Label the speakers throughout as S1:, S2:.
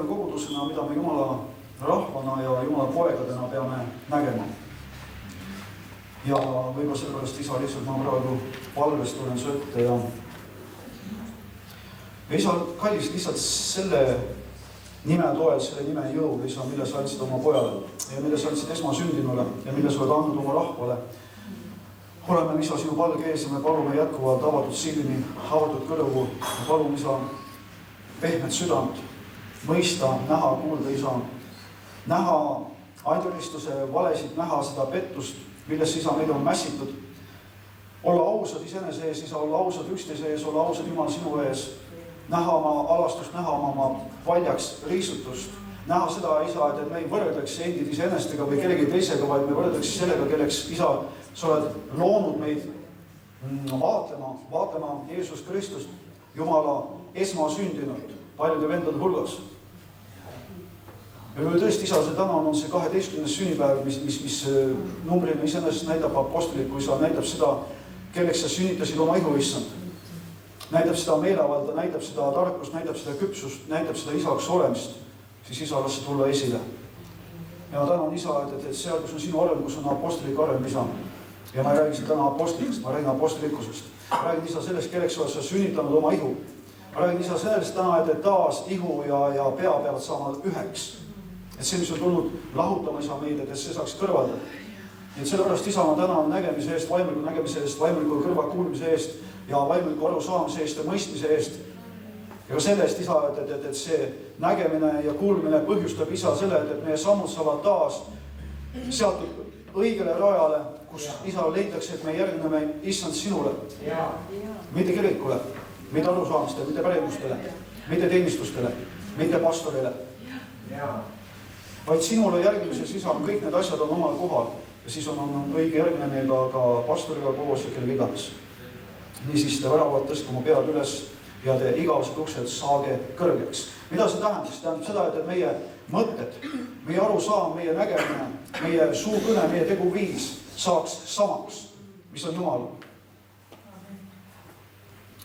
S1: kogudusena, mida me Jumala rahvana ja Jumala poegadena peame nägema. Ja võib-olla sellepärast isa lihtsalt ma praegu palvest tulen su ette ja isa kallis lihtsalt selle nime toel, selle nime jõu, isa, mille sa andsid oma pojale ja mille sa andsid esmasündinule ja mille sa oled andnud oma rahvale. Oleme isa sinu palge ees ja me palume jätkuvalt avatud silmi, avatud kõrvu ja palume isa pehmet südant, mõista, näha, kuulda isa, näha aiduristuse valesid, näha seda pettust, milles isa meid on mässitud. Olla ausad iseenese ees, isa, olla ausad üksteise ees, olla ausad Jumal sinu ees, näha oma alastust, näha oma valjaks riisutust, näha seda, isa, et me ei võrdleks endid iseenestega või kellegi teisega, vaid me võrdleks sellega, kelleks isa, sa oled loonud meid vaatlema Jeesus Kristust, Jumala esmasündinud paljude vendade hulgas. Ja tõesti, isa, see täna on see 12. sünnipäev, mis numbrina iseenesest näitab apostliku, isa näitab seda, kelleks sa sünnitasid oma ihu issand. Näitab seda meelevalda, näitab seda tarkust, näitab seda küpsust, näitab seda isaks olemist, siis isa las tulla esile. Ja tänan isa, et seal, kus on sinu areng, kus on apostelik areng, isa. Ja ma ei räägi täna apostelikust, ma räägin apostelikkusest. Ma räägin isa sellest, kelleks sa sünnitanud oma ihu. Ma räägin isa sellest täna, et taas ihu ja pea peavad saama üheks. Et see, mis on tulnud lahutama isa meid, et see saaks kõrvalda. Et sellepärast isa ma tänan nägemise eest, vaimuliku nägemise eest, vaimuliku kõrva kuulmise eest ja vaimuliku arusaamise eest ja mõistmise eest. Ja ka selle eest isa, et see nägemine ja kuulmine põhjustab isa selle, et meie sammud saavad taas seatud õigele rajale, kus isa leitakse, et me järgneme issand sinule. Mitte kirikule, mitte arusaamistele, mitte pärimustele, mitte teenistustele, mitte pastorile. Vaid sinule järgimises isa on kõik need asjad on omal kohal ja siis on õige järgmine ka pastoriga koos ja kelle iganes. Niisiis te väravad tõstke oma pead üles ja te igavesed uksed saage kõrgeks. Mida see tähendab? See tähendab seda, et meie mõtted, meie arusaam, meie nägemine, meie suukõne, meie teguviis saaks samaks, mis on Jumal.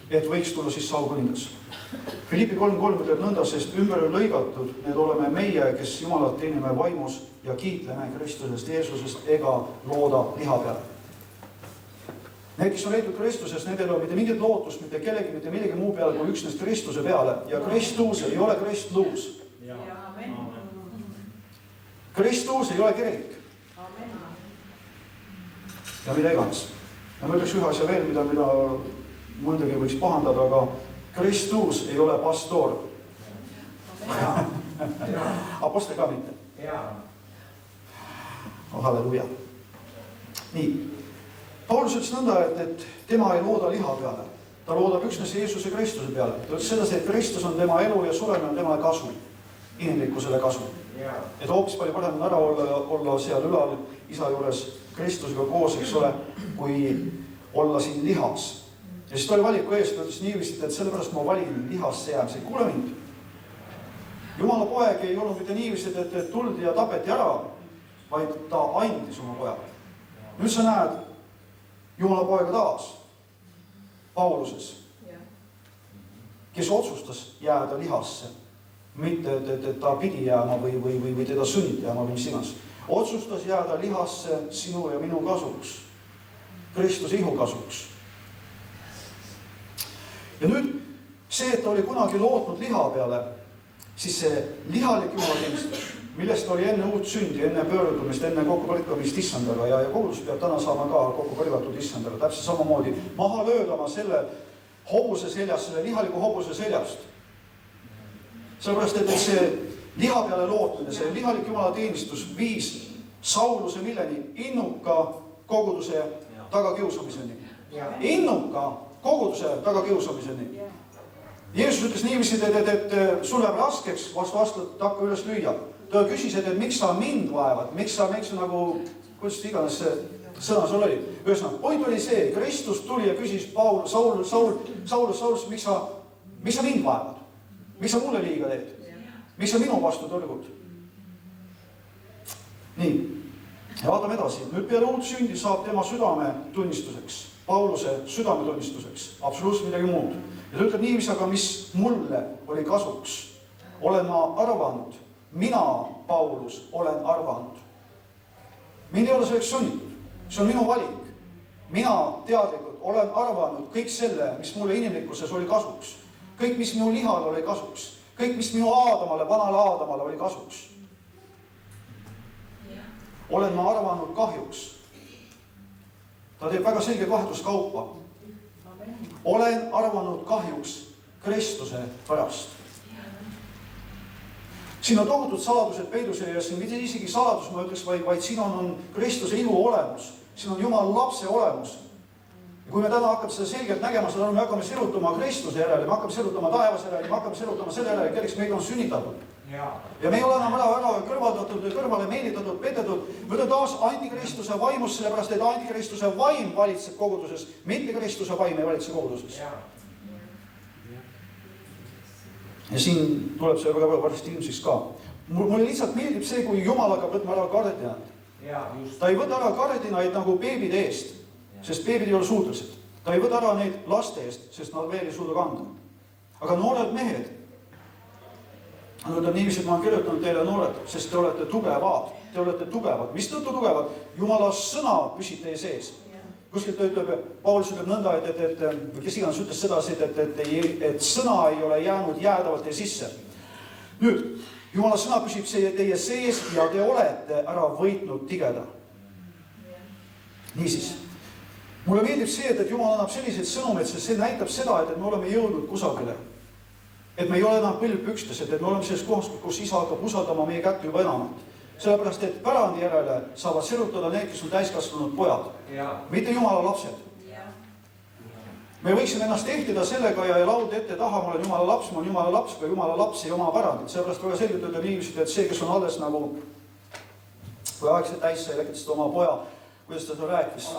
S1: Et võiks tulla siis saukuningas. Filippi 3.3 ütleb nõnda, sest ümber lõigatud, need oleme meie, kes Jumalat teenime vaimus ja kiitleme Kristusest, Jeesusest ega looda liha peale. Need, kes on leitud Kristusest, nendel on mitte mingit lootust, mitte kellegi, mitte millegi muu peale kui üksnes Kristuse peale. Ja Kristus ei ole Kristluus. Kristus ei ole kirik. Ja mida iganes. Ja ma ütleks ühe asja veel, mida muidugi võiks pahandada, aga Kristus ei ole pastor. Apostel ka mitte. Halleluja. Nii. Paulus ütles nõnda, et tema ei looda liha peale. Ta loodab üksnes Jeesuse Kristuse peale. Ta ütles seda, et Kristus on tema elu ja suremine on temale kasu. Inimlikkusele kasu. Et hoopis palju parem on ära olla seal ülal isa juures Kristusega koos, eks ole, kui olla siin lihas. Ja siis ta oli valiku eest, ta ütles niivisti, et sellepärast ma valin lihasse jäämise. Kuule mind. Jumala poeg ei olnud mitte niivisti, et tuldi ja tapeti ära, vaid ta andis oma pojale. Nüüd sa näed Jumala poega taas Pauluses, kes otsustas jääda lihasse. Mitte, et ta pidi jääma või teda sunniti jääma või mis inas. Otsustas jääda lihasse sinu ja minu kasuks. Kristuse ihu kasuks. Ja nüüd see, et ta oli kunagi lootnud liha peale, siis see lihalik jumalateenistus, millest oli enne uut sündi, enne pöördumist, enne kokkupõrkamist issandaga ja kogudus peab täna saama ka kokkupõrgatud issandaga, täpselt samamoodi maha löödama selle hobuse seljast, selle lihaliku hobuse seljast. Sellepärast, et see liha peale lootmine, see lihalik jumalateenistus viis Sauluse milleni innuka koguduse tagakiusamiseni. Innuka koguduse tagakiusamiseni. Jeesus ütles niiviisi, et sul läheb raskeks vastu hakka üles lüüa. Ta küsis, et miks sa mind vaevad, miks sa nagu, kuidas iganes see sõna sul oli. Ühesõnaga, point oli see, Kristus tuli ja küsis Saulus, miks sa mind vaevad? Miks sa mulle liiga teed? Miks sa minu vastu tõrgud? Nii, ja vaatame edasi. Nüüd peale uut sündi saab tema südame tunnistuseks. Pauluse südametunnistuseks, absoluutselt midagi muud. Ja ta ütleb niiviisi, aga mis mulle oli kasuks. olen ma arvanud, mina, Paulus, olen arvanud. Mind ei ole selleks sunnitud, see on minu valik. Mina teadlikult olen arvanud kõik selle, mis mulle inimlikkuses oli kasuks. Kõik, mis minu lihal oli kasuks. Kõik, mis minu Aadamale, vanale Aadamale oli kasuks. Olen ma arvanud kahjuks. Ta teeb väga selge vahetuskaupa. Olen arvanud kahjuks Kristuse pärast. Siin on tohutud saladused peidus ja siin mitte isegi saladus, ma ütleks, vaid siin on Kristuse ilu olemus. Siin on Jumala lapse olemus. Ja kui me täna hakkame seda selgelt nägema, seda me hakkame sirutama Kristuse järele, me hakkame sirutama taevas järele, me hakkame sirutama selle järele, kelleks meid on sünnitatud. Ja me ei ole enam ära kõrvaldatud, kõrvale meelitatud, petetud. Me oleme taas antikristuse vaimus, sellepärast, et antikristuse vaim valitseb koguduses, mitte Kristuse vaim ei valitse koguduses. Ja siin tuleb see väga varsti ilmsiks ka. Mulle lihtsalt meeldib see, kui Jumal hakkab võtma ära kardinad. Ta ei võta ära kardinaid nagu beebide eest, sest beebid ei ole suutlased. Ta ei võta ära neid laste eest, sest nad veel ei suuda kanda. Aga noored mehed, nad on niiviisi, ma olen kirjutanud teile noored, sest te olete tugevad. Te olete tugevad. Mis tõttu tugevad? Jumala sõna püsib teie sees. Kuskilt ütleb, Paulus ütleb nõnda, et kes iganes ütles seda, et sõna ei ole jäänud jäädavalt teie sisse. Nüüd, Jumala sõna püsib teie sees ja te olete ära võitnud tigeda. Niisiis, mulle meeldib see, et Jumal annab selliseid sõnumeid, sest see näitab seda, et me oleme jõudnud kusagile. Et me ei ole enam põlvpükstes, et me oleme selles kohas, kus isa hakkab usaldama meie kätt juba enamat. Sellepärast, et pärandi järele saavad sirutada need, kes on täiskasvanud pojad, mitte Jumala lapsed. Me võiksime ennast ehtida sellega ja laud ette taha, ma olen Jumala laps, ma olen Jumala laps, aga Jumala laps ei oma pärandit. Sellepärast väga selgelt ütleb inimesed, et see, kes on alles nagu, kui aegselt täis sai, läkit seda oma poja, kuidas ta seda rääkis?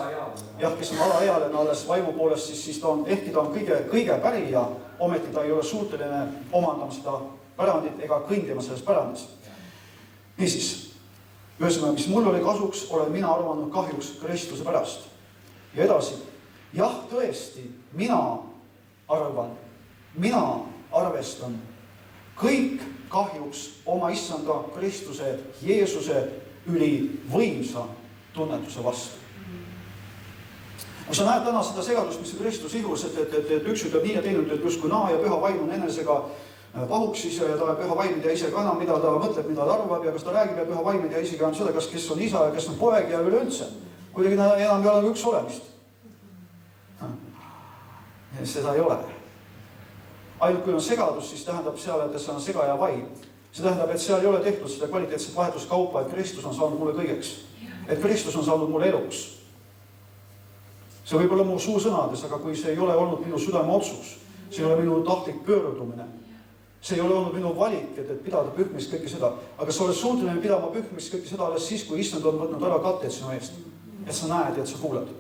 S1: Jah, kes on alaealine alles vaimu poolest, siis ta on, ehkki ta on kõige pärija, ometi ta ei ole suuteline omandama seda pärandit ega kõndima selles pärandis. Niisiis, ühesõnaga, mis mul oli kasuks, olen mina arvanud kahjuks Kristuse pärast. Ja edasi, jah, tõesti, mina arvan, mina arvestan kõik kahjuks oma issanda Kristuse, Jeesuse üli võimsa tunnetuse vastu. Sa näed täna seda segadust, mis Kristus ihus, et üks ütleb nii ja teine ütleb, justkui naa ja püha vaim on enesega pahuks ise ja ta püha vaim ei tea ise ka enam, mida ta mõtleb, mida ta arvab ja kas ta räägib ja püha vaim ei tea isegi enam seda, kes on isa ja kes on poeg ja üleüldse. Kuidagi enam ei ole üks olemist. Seda ei ole. Ainult kui on segadus, siis tähendab seal, et see on sega ja vaim. See tähendab, et seal ei ole tehtud seda kvaliteetset vahetuskaupa, et Kristus on saanud mulle kõigeks. Et Kristus on saanud mulle eluks. See võib olla mu suusõnades, aga kui see ei ole olnud minu südame otsus, see ei ole minu tahtlik pöördumine, see ei ole olnud minu valik, et pidada pühmist kõike seda, aga sa oled suuteline pidama pühmist kõike seda alles siis, kui issand on võtnud ära katted sinu eest, et sa näed ja et sa kuuled.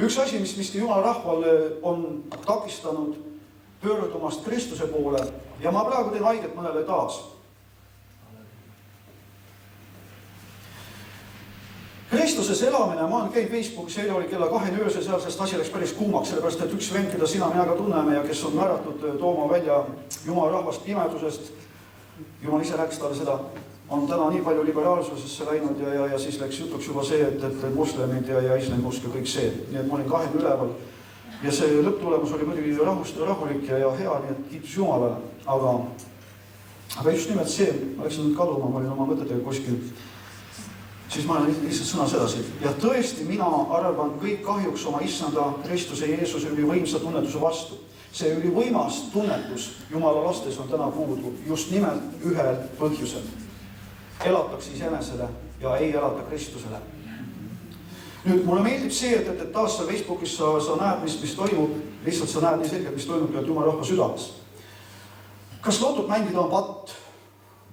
S1: Üks asi, mis Jumala rahval on takistanud pöördumast Kristuse poole ja ma praegu teen haiget mõnele taas. Kristuses elamine, ma olen käinud Facebookis, eile oli kella 2 öösel seal, sest asi läks päris kuumaks, sellepärast, et üks vend, keda sina mina ka tunneme ja kes on määratud tooma välja Jumala rahvast pimedusest, Jumal ise rääkis talle seda, on täna nii palju liberaalsusesse läinud ja siis läks jutuks juba see, et moslemid ja islamiusk ja kõik see. Nii et ma olin 2 üleval ja see lõpptulemus oli muidugi rahulik ja hea, nii et kiitus Jumalale. Aga just nimelt see, ma läksin nüüd kaduma, ma olin oma mõtetega kuskil. Siis ma olen lihtsalt sõnas edasi. Ja tõesti, mina arvan kõik kahjuks oma issanda Kristuse Jeesuse ülivõimsa tunnetuse vastu. See ülivõimas tunnetus Jumala lastes on täna puudu just nimelt ühel põhjusel. Elatakse iseenesele ja ei elata Kristusele. Nüüd, mulle meeldib see, et taas sa Facebookis sa näed, mis toimub, lihtsalt sa näed nii selgelt, mis toimub Jumala rahva südames. Kas lootut mängida on patt?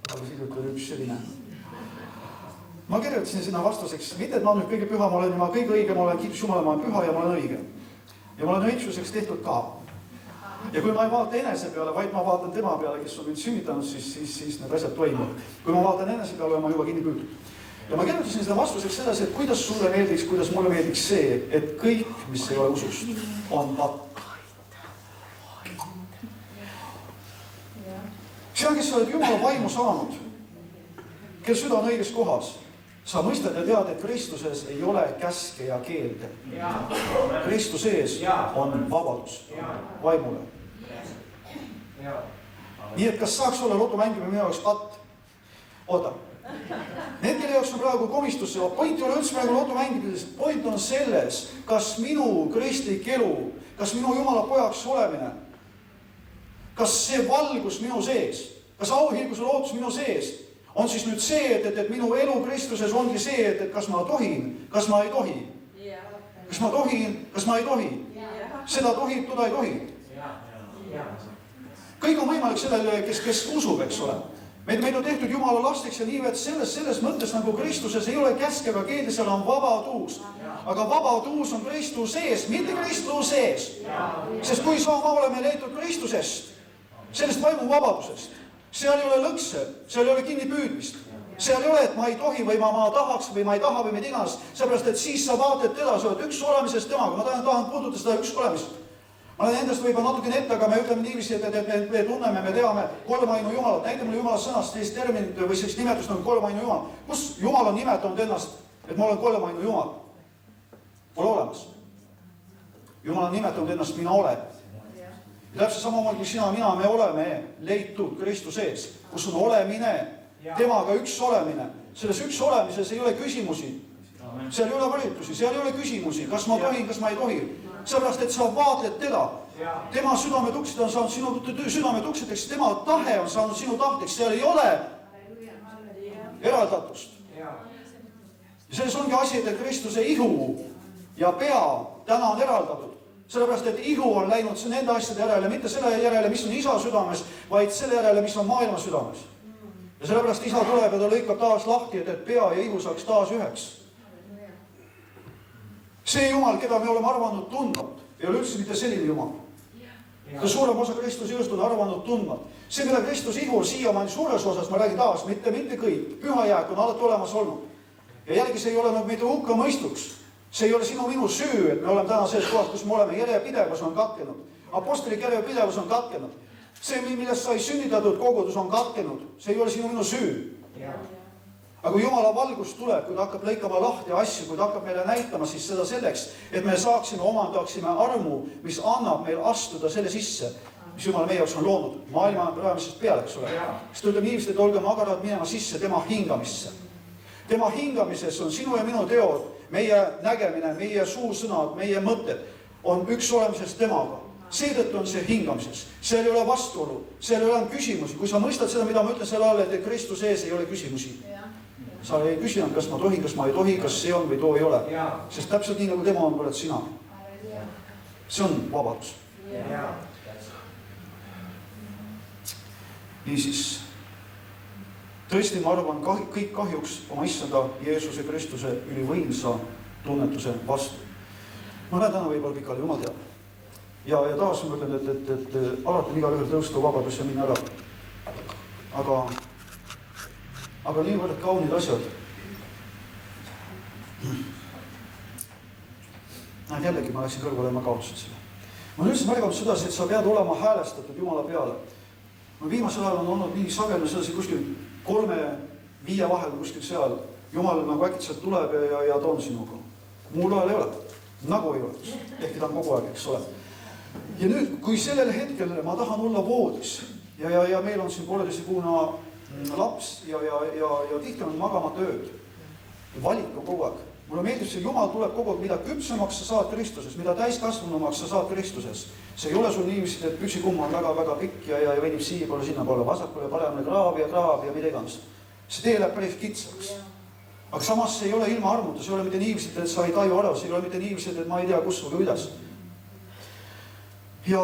S1: Aga hiljuti oli üks selline. Ma kirjutasin sinna vastuseks, mitte et ma olen nüüd kõige püha, ma olen juba kõige õige, ma olen kiitus Jumala, ma olen püha ja ma olen õige. Ja ma olen õigsuseks tehtud ka. Ja kui ma ei vaata enese peale, vaid ma vaatan tema peale, kes on mind sünnitanud, siis need asjad toimuvad. Kui ma vaatan enese peale, ma juba kinni püütud. Ja ma kirjutasin seda vastuseks sedasi, et kuidas sulle meeldiks, kuidas mulle meeldiks see, et kõik, mis ei ole usust, on patt. sina, kes sa oled Jumala vaimu saanud, kel süda on õiges kohas, sa mõistad ja tead, et Kristuses ei ole käske ja keelde. Kristuses on vabadus vaimule. Nii et kas saaks olla loto mängimine minu jaoks patt? Oota. Need, kelle jaoks on praegu komistusse, point ei ole üldse praegu loto mängimises. Point on selles, kas minu kristlik elu, kas minu Jumala pojaks olemine, kas see valgus minu sees, kas auhilguse lootus minu sees on siis nüüd see, et minu elu Kristuses ongi see, et kas ma tohin, kas ma ei tohi. Kas ma tohin, kas ma ei tohi. Seda tohib, toda ei tohi. Kõik on võimalik sellele, kes usub, eks ole. Meid on tehtud Jumala lasteks ja nii, et selles mõttes nagu Kristuses ei ole käske, aga keelde, seal on vabadus. Aga vabadus on Kristus sees, mitte Kristus sees. Sest kui me oleme leitud Kristusest, sellest vaimu vabadusest, seal ei ole lõkse, seal ei ole kinnipüüdmist. Seal ei ole, et ma ei tohi või ma tahaks või ma ei taha või mida iganes. Seepärast, et siis sa vaatad teda, sa oled üks olemisest temaga. Ma tahan puudutada seda üks olemist. Ma olen endast võib-olla natukene ette, aga me ütleme niiviisi, et me tunneme, me teame kolmainu Jumalat. Näite mulle Jumala sõnast sellist terminit või sellist nimetust nagu kolmainu Jumal. Kus Jumal on nimetanud ennast, et ma olen kolmainu Jumal? Pole olemas. Jumal on nimetanud ennast, mina olen. Ja täpselt samamoodi kui sina, mina, me oleme leitud Kristuse ees, kus on olemine, temaga üks olemine. Selles üks olemises ei ole küsimusi. Seal ei ole valitusi, seal ei ole küsimusi, kas ma tohin, kas ma ei tohi. Sellepärast, et sa vaatled teda. Tema südametuksid on saanud sinu südametukseteks, tema tahe on saanud sinu tahteks, seal ei ole eraldatust. Ja selles ongi asi, et Kristuse ihu ja pea täna on eraldatud. Sellepärast, et ihu on läinud nende asjade järele, mitte selle järele, mis on isa südames, vaid selle järele, mis on maailma südames. Ja sellepärast isa tuleb ja ta lõikab taas lahti, et pea ja ihu saaks taas üheks. See Jumal, keda me oleme arvanud tundmat, ei ole üldse mitte selline Jumal. Ja suurem osa Kristuse ihust on arvanud tundmat. See, mida Kristuse ihu siiamaani suures osas, ma räägin taas, mitte kõik. Püha jääk on alati olemas olnud. Ja jälgi see ei ole mitte hukka mõistuks. See ei ole sinu minu süü, et me oleme täna selles kohas, kus me oleme. Järjepidevus on katkenud. Apostolik järjepidevus on katkenud. See, millest sai sünnitatud kogudus, on katkenud. See ei ole sinu minu süü. Aga kui Jumala valgus tuleb, kui ta hakkab lõikama lahti asju, kui ta hakkab meile näitama, siis seda selleks, et me saaksime, omandaksime armu, mis annab meil astuda selle sisse, mis Jumal meie jaoks on loonud. Maailma rajamisest peale, eks ole. Siis ta ütleb niivist, et olge magarad minema sisse tema hingamisse. Tema hingamises on sinu ja minu teod, meie nägemine, meie suusõnad, meie mõtted on üks olemisest temaga. Seetõttu on see hingamises. Seal ei ole vastuolu, seal ei ole küsimusi. Kui sa mõistad seda, mida ma ütlen selle all, et Kristus ees ei ole küsimusi. Sa ei küsinud, kas ma tohin, kas ma ei tohi, kas see on või too ei ole. Sest täpselt nii, nagu tema on, oled sina. See on vabadus. Niisiis, tõesti ma arvan kõik kahjuks oma issanda Jeesuse Kristuse ülivõimsa tunnetuse vastu. Ma näen täna võib-olla pikali, Jumal teab. Ja taas ma ütlen, et alati on igal ühel tõusta vabadus ja minna ära. Aga niivõrd kaunid asjad. Näed, jällegi ma läksin kõrvale ja ma kaotasin selle. Ma olen üldse märganud seda, et sa pead olema häälestatud Jumala peale. Viimasel ajal on olnud nii sageli sedasi kuskil 3-5 vahel kuskil seal. Jumal nagu äkitselt tuleb ja ta on sinuga. Muul ajal ei ole. Nagu ei ole. Ehkki ta on kogu aeg, eks ole. Ja nüüd, kui sellel hetkel ma tahan olla voodis ja meil on siin 1,5-kuune laps ja tihti on magamata ööd. Valik on kogu aeg. Mulle meeldib see, Jumal tuleb kogu aeg, mida küpsemaks sa saad Kristuses, mida täiskasvanumaks sa saad Kristuses. See ei ole sul niiviisi, et püksikumm on väga pikk ja venib siia poole, sinna poole, vasakule, paremale kraab ja mida iganes. See tee läheb päris kitsaks. Aga samas see ei ole ilma armuta, see ei ole mitte niiviisi, et sa ei taju ära, see ei ole mitte niiviisi, et ma ei tea, kus või kuidas. Ja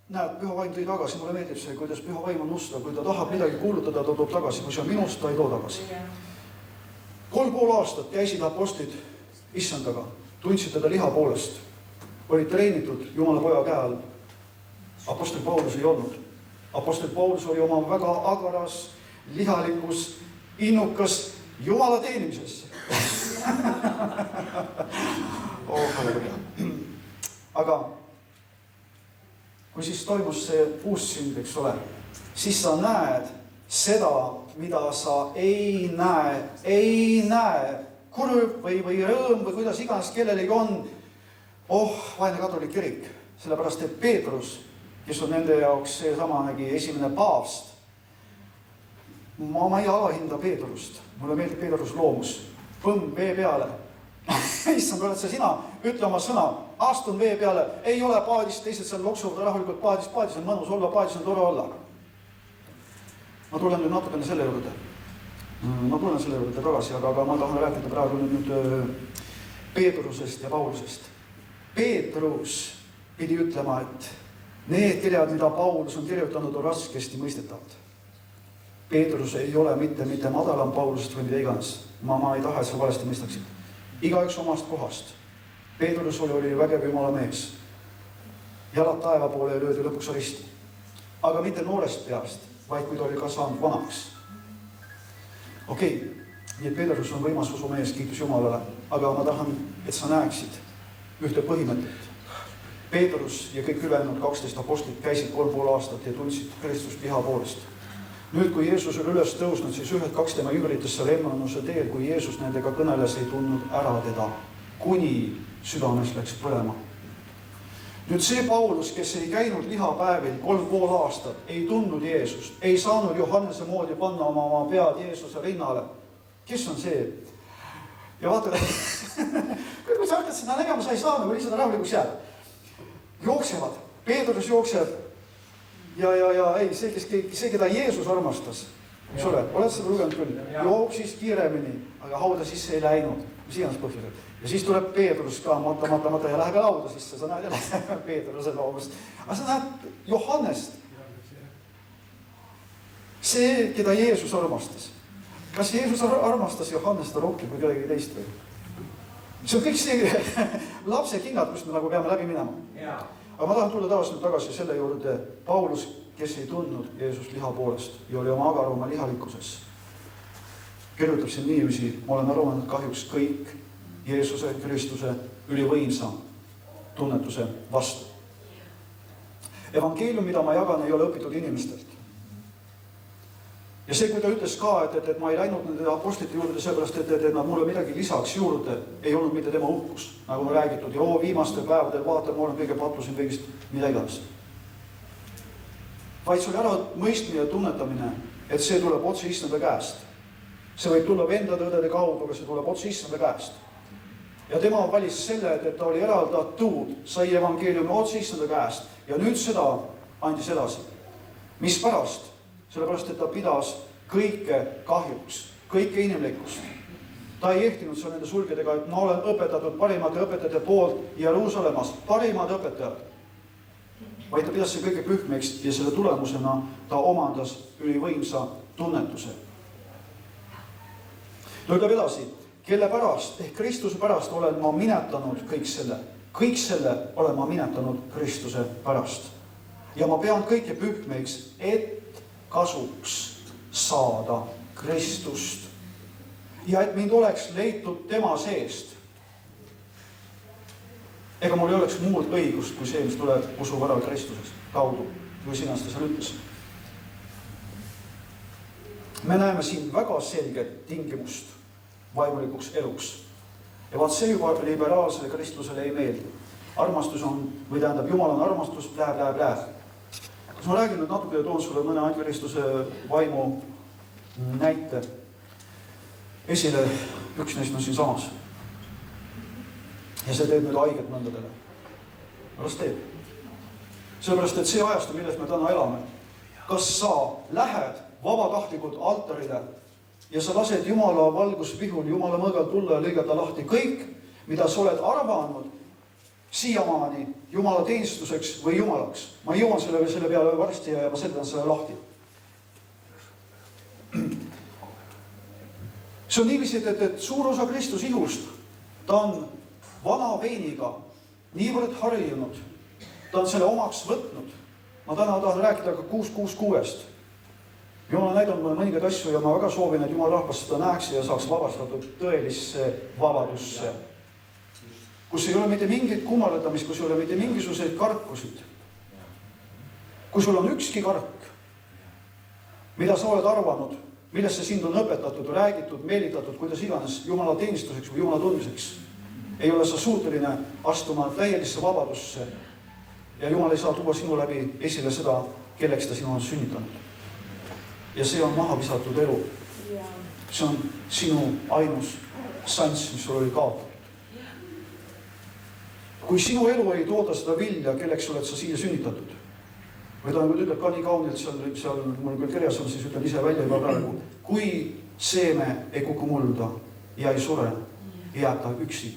S1: näed, püha vaim tõi tagasi, mulle meeldib see, kuidas püha vaim on ustav, kui ta tahab midagi kuulutada, ta toob tagasi, kui see on minust, ta ei too tagasi. 3,5 aastat käisid apostlid issandaga, tundsid teda liha poolest, olid treenitud Jumala poja käe all. Apostel Paulus ei olnud. Apostel Paulus oli oma väga agaras, lihalikus, innukas Jumala teenimises. Aga kui siis toimus see uus sünd, eks ole, siis sa näed seda, mida sa ei näe. Kurb või rõõm või kuidas iganes kellelegi on. Vaene katolik kirik, sellepärast et Peetrus, kes on nende jaoks seesamanegi esimene paavst. Ma ei alahinda Peetrust, mulle meeldib Peetrus loomus. Põmm vee peale. Issand, oled sa sina, ütle oma sõna, astun vee peale, ei ole paadis, teised seal loksuvad rahulikult paadis on mõnus olla, paadis on tore olla. Ma tulen nüüd natukene selle juurde. Tagasi, aga ma tahan rääkida praegu nüüd Peetrusest ja Paulusest. Peetrus pidi ütlema, et need kirjad, mida Paulus on kirjutanud, on raskesti mõistetavad. Peetrus ei ole mitte madalam Paulusest või mida iganes. Ma ei taha, et sa valesti mõistaksid. Igaüks omast kohast. Peetrus oli vägev jumala mees. Jalad taeva poole löödi lõpuks risti. Aga mitte noorest peast, vaid kui ta oli ka saanud vanaks. Nii et Peetrus on võimas usumees, kiitus Jumalale, aga ma tahan, et sa näeksid ühte põhimõtet. Peetrus ja kõik ülejäänud 12 apostlit käisid 3,5 aastat ja tundsid Kristust liha poolest. Nüüd, kui Jeesus oli üles tõusnud, siis 1-2 tema jüngritest seal Emmause teel, kui Jeesus nendega kõneles, ei tundnud ära teda, kuni südames läks põlema. Nüüd see Paulus, kes ei käinud lihapäevil 3,5 aastat, ei tundnud Jeesust, ei saanud Johannese moodi panna oma pead Jeesuse rinnale. Kes on see? Ja vaata, kui sa hakkad seda nägema, sa ei saa nagu lihtsalt rahulikuks jääda. Jooksevad, Peetrus jookseb ja ei, see, keda Jeesus armastas, mis oled seda lugenud küll, jooksis kiiremini, aga hauda sisse ei läinud, mis iganes põhjusel. Ja siis tuleb Peetrus ka mata ja läheb lauda sisse, sa näed jälle Peetruse loomust. Aga sa näed Johannest, see, keda Jeesus armastas. Kas Jeesus armastas Johannest rohkem kui kedagi teist või? See on kõik see lapse kingad, kust me nagu peame läbi minema. Aga ma tahan tulla tagasi selle juurde Paulus, kes ei tundnud Jeesust liha poolest ja oli oma agaruma lihalikkuses. Kirjutab siin niiviisi, ma olen arvanud kahjuks kõik Jeesuse Kristuse ülivõimsa tunnetuse vastu. Evangeelium, mida ma jagan, ei ole õpitud inimestelt. Ja see, kui ta ütles ka, et ma ei läinud nende apostlite juurde seepärast, et nad mulle midagi lisaks juurde, ei olnud mitte tema uhkus, nagu on räägitud. Ja viimastel päevadel vaata, ma olen kõige patlusin kõigist mida iganes. Vaid see oli ära mõistmine ja tunnetamine, et see tuleb otse issanda käest. See võib tulla vendade õdede kaudu, aga see tuleb otse issanda käest. Ja tema valis selle, et ta oli eraldatud, sai evangeeliumi otse issanda käest ja nüüd seda andis edasi. Mis pärast? Sellepärast, et ta pidas kõike kahjuks, kõike inimlikkust. Ta ei ehtinud seal nende sulgedega, et ma olen õpetatud parimate õpetajate poolt Jeruusalemmas, parimad õpetajad. Vaid ta pidas see kõige pühmeks ja selle tulemusena ta omandas ülivõimsa tunnetuse. Lõigab edasi, kelle pärast, ehk Kristuse pärast olen ma minetanud kõik selle olen ma minetanud Kristuse pärast. Ja ma pean kõike pühmeks, et kasuks saada Kristust ja et mind oleks leitud tema seest. Ega mul ei oleks muud õigust kui see, mis tuleb usu varal Kristuses kaudu, kui sina seda seal ütles. Me näeme siin väga selget tingimust vaimulikuks eluks. Ja vaat see juba liberaalsele Kristlusele ei meeldi. Armastus on, või tähendab, Jumal on armastus, läheb. Kas ma räägin nüüd natuke ja toon sulle mõne antikristuse vaimu näite esile, üks neist on siin samas. Ja see teeb nüüd haiget mõndadele. Las teeb. Sellepärast, et see ajastu, milles me täna elame, kas sa lähed vabatahtlikult altarile ja sa lased Jumala valguspihul, Jumala mõõgal tulla ja lõigata lahti kõik, mida sa oled arvanud siiamaani Jumala teenistuseks või Jumalaks. Ma jõuan selle peale varsti ja ma seletan selle lahti. See on niiviisi, et suur osa Kristuse ihust, ta on vana veiniga niivõrd harjunud, ta on selle omaks võtnud. Ma täna tahan rääkida ka 666-st. Jumal on näidanud mulle mõningaid asju ja ma väga soovin, et Jumal rahvas seda näeks ja saaks vabastatud tõelisse vabadusse. Kus ei ole mitte mingit kummardatamist, kus ei ole mitte mingisuguseid karkusid. Kui sul on ükski kark, mida sa oled arvanud, millesse sind on õpetatud, räägitud, meelitatud, kuidas iganes Jumala teenistuseks või Jumala tundmiseks, ei ole sa suuteline astuma täielisse vabadusse ja Jumal ei saa tuua sinu läbi esile seda, kelleks ta sinu on sünnitanud. Ja see on maha visatud elu. See on sinu ainus sanss, mis sul oli kaotatud. Kui sinu elu ei tooda seda vilja, kelleks oled sa siia sünnitatud, või ta nagu ütleb ka nii kaunilt, seal mul küll kirjas on, siis ütlen ise välja juba praegu, kui seeme ei kuku mulda ja ei sure, jääb ta üksi.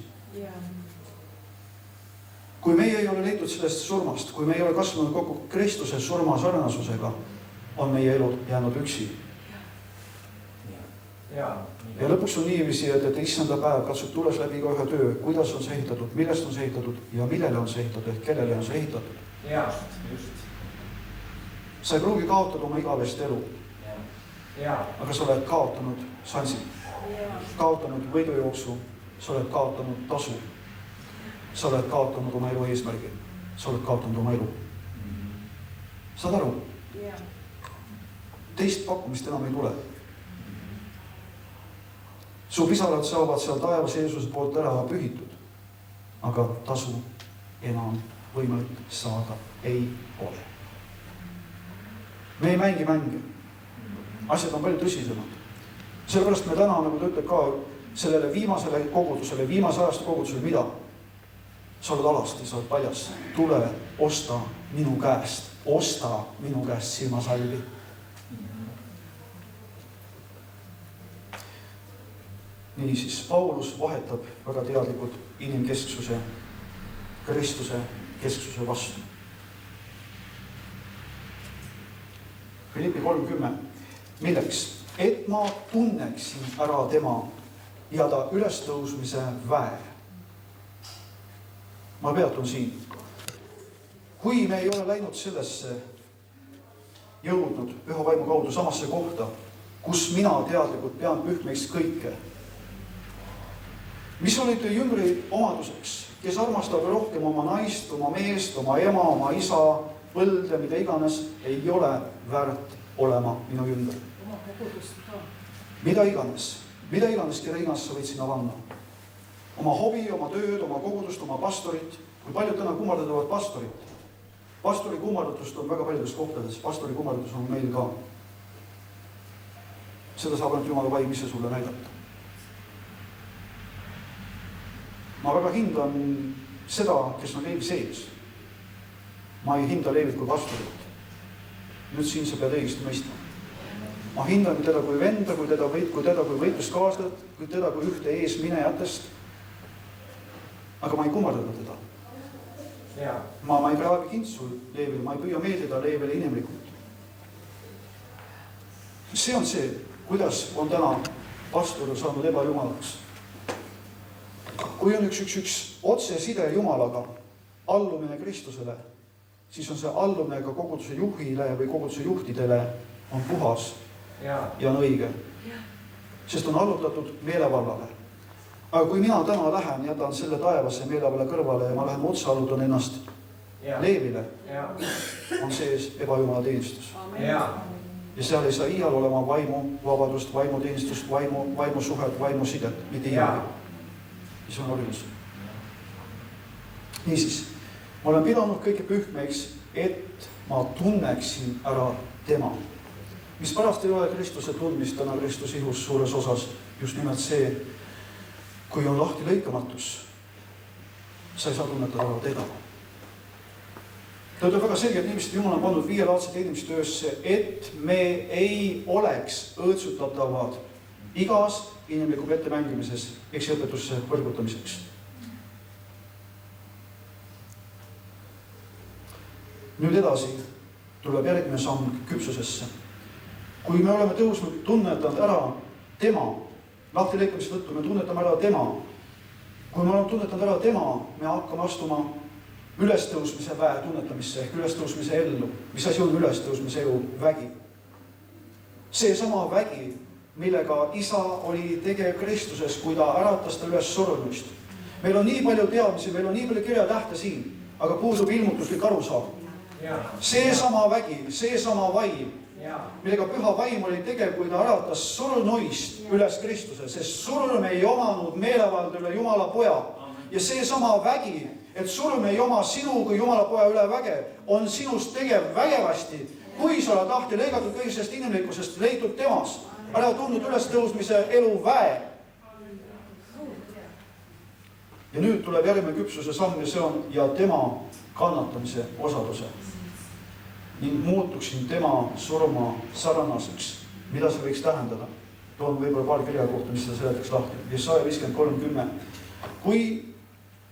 S1: Kui meie ei ole leitud sellest surmast, kui me ei ole kasvanud kokku Kristuse surma sarnasusega, on meie elud jäänud üksi. Ja lõpuks on niiviisi, et issanda päev katsub tules läbi ka ühe töö, kuidas on see ehitatud, millest on see ehitatud ja millele on see ehitatud, ehk kellele on see ehitatud.
S2: Just.
S1: Sa ei pruugi kaotada oma igavest elu, aga sa oled kaotanud sansi, kaotanud võidujooksu, sa oled kaotanud tasu, sa oled kaotanud oma elu eesmärgi, sa oled kaotanud oma elu. Saad aru? Teist pakkumist enam ei tule. Su pisarad saavad seal taevas Jeesuse poolt ära pühitud, aga tasu enam võimalik saada ei ole. Me ei mängi mänge. Asjad on palju tõsisemad. Sellepärast me täna, nagu ta ütleb ka, sellele viimasele kogudusele, viimase ajastu kogudusele, mida? Sa oled alasti, sa oled paljas. Tule, osta minu käest silmasalvi. Niisiis, Paulus vahetab väga teadlikult inimkesksuse, Kristuse kesksuse vastu. Filippi 3:10. Milleks? Et ma tunneksin ära tema ja ta ülestõusmise väe. Ma peatun siin. Kui me ei ole läinud sellesse, jõudnud Püha Vaimu kaudu samasse kohta, kus mina teadlikult pean pühmeks kõike, mis olid jüngri omaduseks, kes armastab rohkem oma naist, oma meest, oma ema, oma isa, põlde, mida iganes, ei ole väärt olema minu jünger. Mida iganes, keda iganes sa võid sinna vanna. Oma hobi, oma tööd, oma kogudust, oma pastorit. Kui paljud täna kummardavad pastorit. Pastori kummardatust on väga paljudes kohtades. Pastori kummardatus on meil ka. Seda saab ainult Jumala vaim ise sulle näidata. Ma väga hindan seda, kes on Leevi sees. Ma ei hinda Leevit kui pastorit. Nüüd siin sa pead õigesti mõistma. Ma hindan teda kui venda, kui teda kui võitluskaaslat, kui teda kui ühte eesminejatest. Aga ma ei kummardada teda. Ma ei kraavi kintsu Leevile, ma ei püüa meeldida Leevile inimlikult. See on see, kuidas on täna pastor saanud ebajumalaks. Kui on üks otse side Jumalaga, allumine Kristusele, siis on see allumine ka koguduse juhile või koguduse juhtidele on puhas ja on õige. Sest on allutatud meelevallale. Aga kui mina täna lähen, jätan selle taevase meelevalla kõrvale ja ma lähen otsa allutan ennast Leevile, on sees ebajumala teenistus. Ja seal ei saa iial olema vaimu vabadust, vaimu teenistust, vaimu suhet, vaimu sidet, mitte iial. See on orjus. Niisiis, ma olen pidanud kõike pühmeks, et ma tunneksin ära tema. Mis pärast ei ole Kristuse tundmist täna Kristus ihus suures osas, just nimelt see, kui on lahti lõikamatus, sa ei saa tunnetada ära teda. Ta ütleb väga selgelt niivist, et Jumal on pandud 5 laadse teenimistöösse, et me ei oleks õõtsutatavad igas inimliku pettemängimises, eksiõpetusse võrgutamiseks. Nüüd edasi tuleb järgmine samm küpsusesse. Kui me oleme tõusnud, tunnetanud ära tema, lahtilõikamise tõttu me tunnetame ära tema. Kui me oleme tunnetanud ära tema, me hakkame astuma ülestõusmise väe tunnetamisse ehk ülestõusmise ellu. Mis asi on ülestõusmise elu? Vägi. See sama vägi, millega isa oli tegev Kristuses, kui ta äratas ta üles surnuist. Meil on nii palju teadmisi, meil on nii palju kirjatähte siin, aga puudub ilmutuslik arusaam. See sama vägi, see sama vaim millega püha vaim oli tegev, kui ta äratas surnuist üles Kristuse, sest surm ei omanud meelevalda üle Jumala poja. Ja seesama vägi, et surm ei oma sinu kui Jumala poja üle väge, on sinust tegev vägevasti, kui sa oled lahti lõigatud kõigest inimlikkusest, leitud temas, ära tundnud üles tõusmise elu väe. Ja nüüd tuleb järgmine küpsuse samm ja see on ja tema kannatamise osaduse. Ning muutuksin tema surma sarnaseks. Mida see võiks tähendada? Toon võib-olla paar kirja kohta, mis seda seletaks lahti. Jesaja 53:10. Kui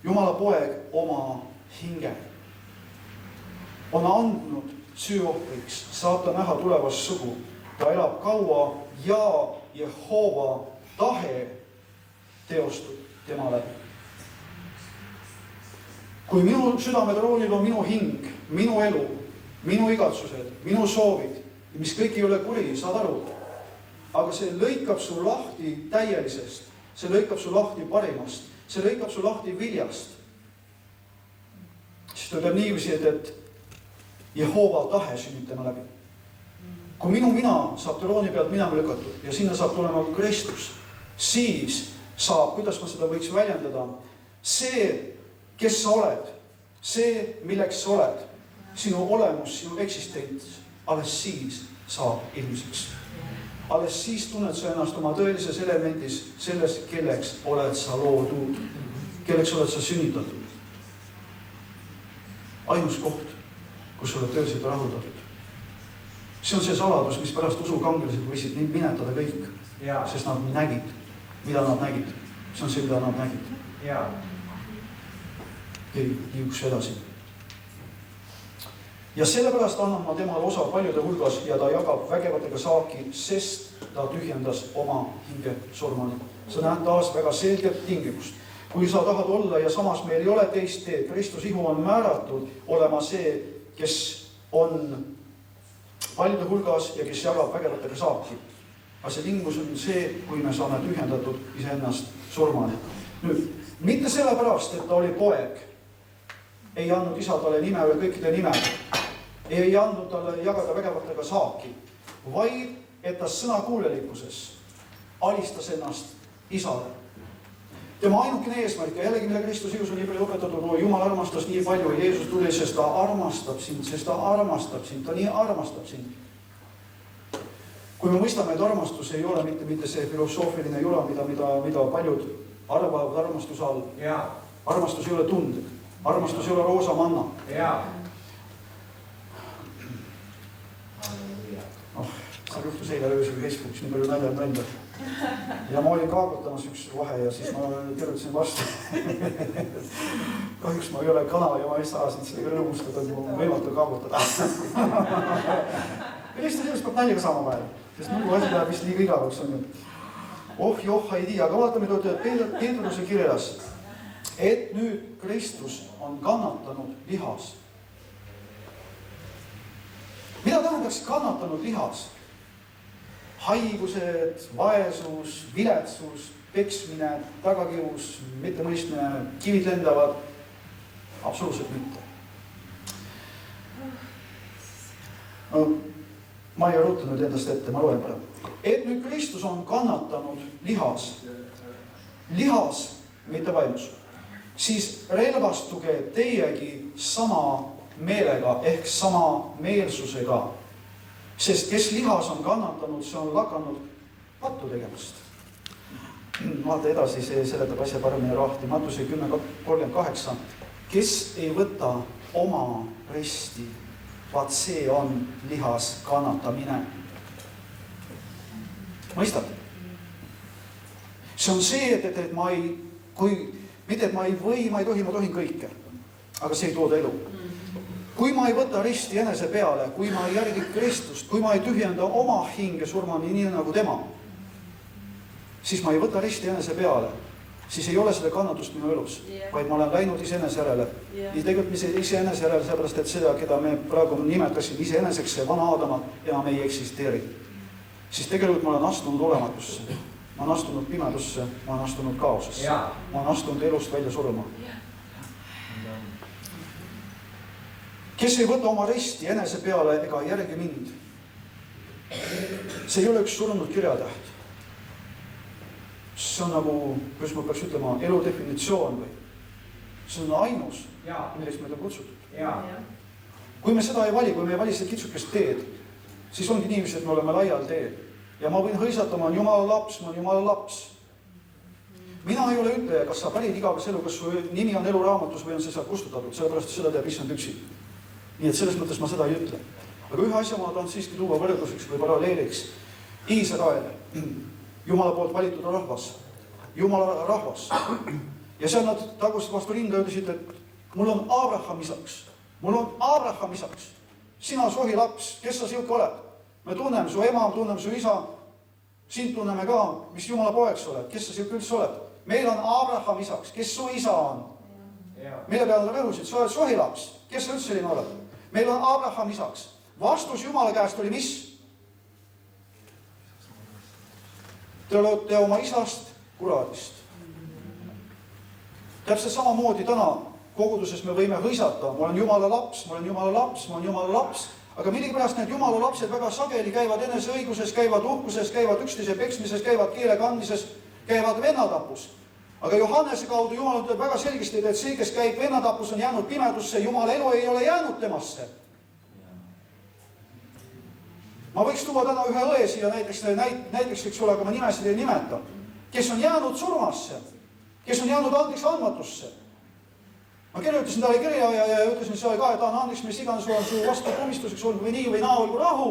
S1: Jumala poeg oma hinge on andnud süüohvriks, saab ta näha tulevast sugu. Ta elab kaua ja Jehova tahe teostub tema läbi. Kui minu südametroonil on minu hing, minu elu, minu igatsused, minu soovid, mis kõik ei ole kuri, saad aru, aga see lõikab su lahti täielisest, see lõikab su lahti parimast, see lõikab su lahti viljast. Siis ta ütleb niiviisi, et Jehova tahe sünnitama läbi. Kui minu mina saab trooni pealt minema lükatud ja sinna saab tulema Kristus, siis saab, kuidas ma seda võiks väljendada, see, kes sa oled, see, milleks sa oled, sinu olemus, sinu eksistents, alles siis saab ilmseks. Alles siis tunned sa ennast oma tõelises elemendis selles, kelleks oled sa loodud, kelleks oled sa sünnitatud. Ainus koht, kus sa oled tõeliselt rahuldatud. See on see saladus, mis pärast usukangelised võisid minetada kõik, sest nad nägid, mida nad nägid. See on see, mida nad nägid. Liiguks edasi. Ja sellepärast annan ma temale osa paljude hulgas ja ta jagab vägevatega saaki, sest ta tühjendas oma hinge surmani. Sa näed taas väga selget tingimust. Kui sa tahad olla ja samas meil ei ole teist teed, Kristus ihu on määratud olema see, kes on paljude hulgas ja kes jagab vägevatega saaki. Aga see tingimus on see, kui me saame tühjendatud iseennast surmani. Nüüd, mitte sellepärast, et ta oli poeg, ei andnud isa talle nime või kõikide nime, ei andnud talle jagada vägevatega saaki, vaid et ta sõnakuulelikkuses alistas ennast isale. Tema ainukene eesmärk ja jällegi, mille Kristus Iisus on nii palju õpetatud, Jumal armastas nii palju, Jeesus tuli, sest ta armastab sind, ta nii armastab sind. Kui me mõistame, et armastus ei ole mitte see filosoofiline jura, mida paljud arvavad armastuse all. Armastus ei ole tunded. Armastus ei ole roosa manna. See juhtus eile öösel Facebookis nii palju nalja. Ja ma olin kaagutamas üks vahe ja siis ma kirjutasin vastu. Kahjuks ma ei ole kana ja ma ei saa sind sellega rõõmustada, et ma võimatu kaagutada. Ja lihtsalt sellest peab naljaga saama vahel, sest nagu asi läheb vist liiga igavaks on. Joh, ei tea, aga vaatame Peetruse kirjas, et nüüd Kristus on kannatanud lihas. Mida tähendaks kannatanud lihas? Haigused, vaesus, viletsus, peksmine, tagakius, mittemõistmine, kivid lendavad. Absoluutselt mitte. No, ma ei rutanud endast ette, ma loen praegu. Et nüüd Kristus on kannatanud lihas, mitte vaimus, siis relvastuge teiegi sama meelega ehk sama meelsusega, sest kes lihas on kannatanud, see on lakanud pattu tegemast. Vaata edasi, see seletab asja paremini rahti. Mattuse 10:38. Kes ei võta oma resti, vaat see on lihas kannatamine. Mõistad? See on see, et ma ei, mitte et ma ei või, ma ei tohi, ma tohin kõike. Aga see ei tooda elu. Kui ma ei võta risti enese peale, kui ma ei järgi Kristust, kui ma ei tühjenda oma hinge surmani nii nagu tema, siis ma ei võta risti enese peale, siis ei ole seda kannatust minu elus, vaid ma olen läinud iseenese järele. Tegelikult iseenese järele, seepärast, et seda, keda me praegu nimetasin iseeneseks, see vana Aadama enam ei eksisteeri. Siis tegelikult ma olen astunud olematusse, ma olen astunud pimedusse, ma olen astunud kaosesse, ma olen astunud elust välja surma. Kes ei võta oma risti enese peale ega järgi mind, see ei ole üks surnud kirjatäht. See on nagu, kuidas ma peaks ütlema, elu definitsioon või. See on ainus, millest meid on kutsutud. Kui me seda ei vali, kui me ei vali seda kitsukest teed, siis ongi niiviisi, et me oleme laial teel. Ja ma võin hõisata, ma olen Jumala laps, ma olen Jumala laps. Mina ei ole ütleja, kas sa pärid igavese elu, kas su nimi on eluraamatus või on see sealt kustutatud, sellepärast seda teab issand üksi. Nii et selles mõttes ma seda ei ütle. Aga ühe asja ma tahan siiski tuua võrdluseks või paralleeliks. Iisrael, Jumala poolt valitud rahvas, Jumala rahvas. Ja seal nad tagusid vastu rinda ütlesid, et mul on Abraham isaks. Mul on Abraham isaks. Sina sohi laps, kes sa siuke oled? Me tunneme su ema, tunneme su isa. Sind tunneme ka, mis Jumala poeks oled. Kes sa siuke üldse oled? Meil on Abraham isaks. Kes su isa on? Mille peale nad rõhusid? Sa oled sohi laps. Kes sa üldse selline oled? Meil on Abraham isaks. Vastus Jumala käest oli mis? Te olete oma isast kuradist. Täpselt samamoodi täna koguduses me võime hõisata. Ma olen Jumala laps, ma olen Jumala laps, ma olen Jumala laps. Aga millegipärast need Jumala lapsed väga sageli käivad enese õiguses, käivad uhkuses, käivad üksteise peksmises, käivad keele kandmises, käivad vennatapus. Aga Johannese kaudu Jumal ütleb väga selgesti, et see, kes käib vennatapus, on jäänud pimedusse, Jumala elu ei ole jäänud temasse. Ma võiks tuua täna ühe õe siia näiteks, eks ole, aga ma nimesid ei nimeta, kes on jäänud surmasse, kes on jäänud andeks andmatusse. Ma kirjutasin talle kirja ja ütlesin, et see oli ka, et tahan andeks, mis iganes on su vastu tumistuseks olnud või nii või naa olgu rahu.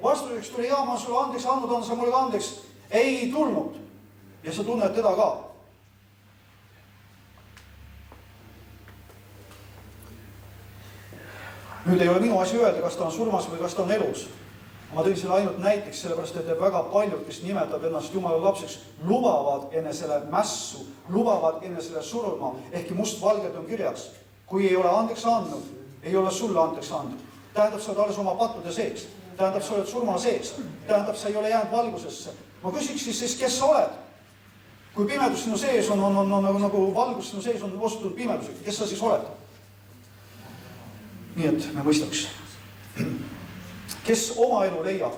S1: Vastuseks tuli ma sulle andeks andnud, sa mulle andeks. Ei tulnud. Ja sa tunned teda ka. Nüüd ei ole minu asi öelda, kas ta on surmas või kas ta on elus. Ma tõin selle ainult näiteks, sellepärast, et väga paljud, kes nimetab ennast Jumala lapseks, lubavad enesele mässu, lubavad enesele surma, ehkki mustvalged on kirjas. Kui ei ole andeks andnud, ei ole sulle andeks andnud. Tähendab, sa oled alles oma pattude sees. Tähendab, sa oled surma sees. Tähendab, sa ei ole jäänud valgusesse. Ma küsiks siis, kes sa oled? Kui pimedus sinu sees on nagu valgus sinu sees on osutunud pimedusega, kes sa siis oled? Nii et me mõistaks. Kes oma elu leiab,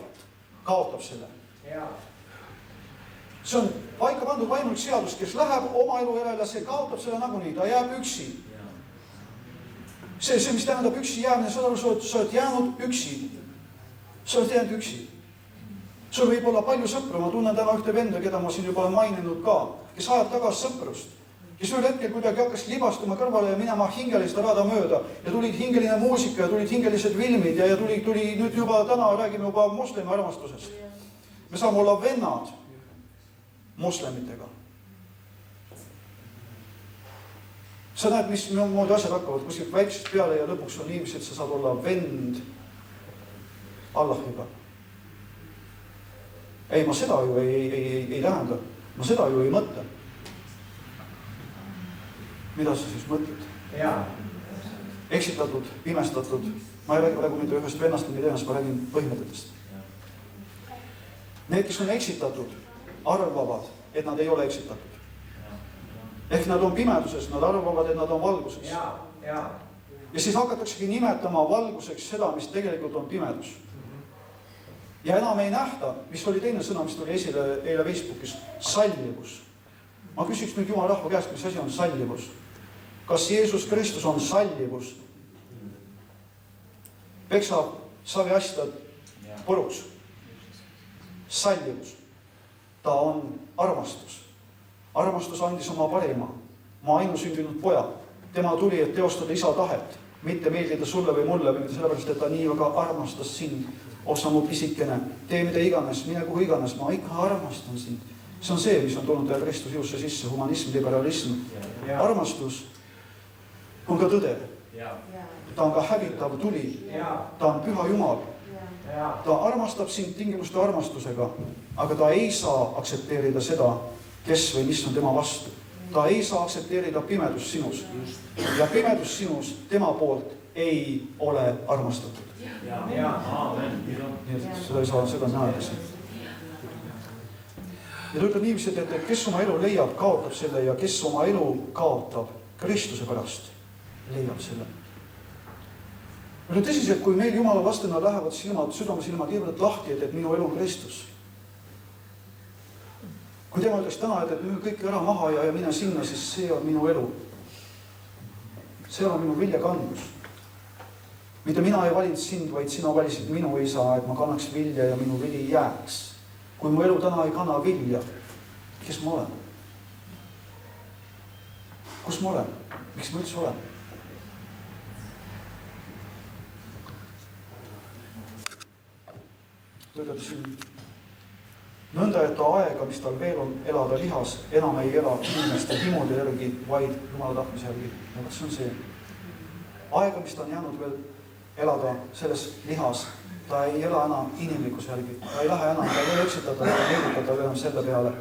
S1: kaotab selle. See on paika pandud vaimulik seadus, kes läheb oma elu järele, see kaotab selle nagunii, ta jääb üksi. See, mis tähendab üksi jäämine, sa oled jäänud üksi. Sa oled jäänud üksi. Sul võib olla palju sõpru, ma tunnen täna ühte venda, keda ma siin juba olen maininud ka, kes ajab tagas sõprust. Kes ühel hetkel kuidagi hakkas libastuma kõrvale ja minema hingelist rada mööda ja tulid hingeline muusika ja tulid hingelised filmid ja tuli nüüd juba täna räägime juba moslemi armastusest. Me saame olla vennad moslemitega. Sa näed, mis moodi asjad hakkavad kuskilt väiksest peale ja lõpuks on niiviisi, et sa saad olla vend Allahiga. Ei, ma seda ju ei tähenda. Ma seda ju ei mõtle. Mida sa siis mõtled? Eksitatud, pimestatud. Ma ei räägi praegu mitte ühest vennast, mida ennast, ma räägin põhimõtetest. Need, kes on eksitatud, arvavad, et nad ei ole eksitatud. Ehk nad on pimeduses, nad arvavad, et nad on valguses. Ja siis hakataksegi nimetama valguseks seda, mis tegelikult on pimedus. Ja enam ei nähta, mis oli teine sõna, mis tuli esile eile Facebookis, sallivus. Ma küsiks nüüd Jumala rahva käest, mis asi on sallivus. Kas Jeesus Kristus on sallivus? Peksab saviastad puruks. Sallivus. Ta on armastus. Armastus andis oma parima. Ma ainusündinud poja. Tema tuli, et teostada isa tahet. Mitte meeldida sulle või mulle, või sellepärast, et ta nii väga armastas sind. Osa mu pisikene. Tee mida iganes, mine kuhu iganes. Ma ikka armastan sind. See on see, mis on tulnud Kristus juusse sisse. Humanism, liberalism. Armastus on ka tõde. Ta on ka hävitav tuli. Ta on püha Jumal. Ta armastab sind tingimuste armastusega, aga ta ei saa aksepteerida seda, kes või mis on tema vastu. Ta ei saa aksepteerida pimedus sinus. Ja pimedus sinus tema poolt ei ole armastatud. Nii et seda ei saa seda näha. Ja ta ütleb niiviisi, et kes oma elu leiab, kaotab selle ja kes oma elu kaotab Kristuse pärast, leiab selle. Nüüd tõsiselt, kui meil Jumala lastena lähevad silmad, südamesilmad ilmselt lahti, et minu elu on Kristus. Kui tema ütleks täna, et nüüd kõik ära maha ja mine sinna, siis see on minu elu. See on minu viljakandus. Mitte mina ei valinud sind, vaid sina valisid minu isa, et ma kannaks vilja ja minu vili jääks. Kui mu elu täna ei kanna vilja, kes ma olen? Kus ma olen? Miks ma üldse olen? Tõdeb siin nõnda, et aega, mis tal veel on elada lihas, enam ei ela inimeste himude järgi, vaid Jumala tahtmise järgi. Ja kas on see? Aega, mis ta on jäänud veel elada selles lihas, ta ei ela enam inimlikus järgi. Ta ei lähe enam, ta ei eksitada, ta ei meelitada enam selle peale,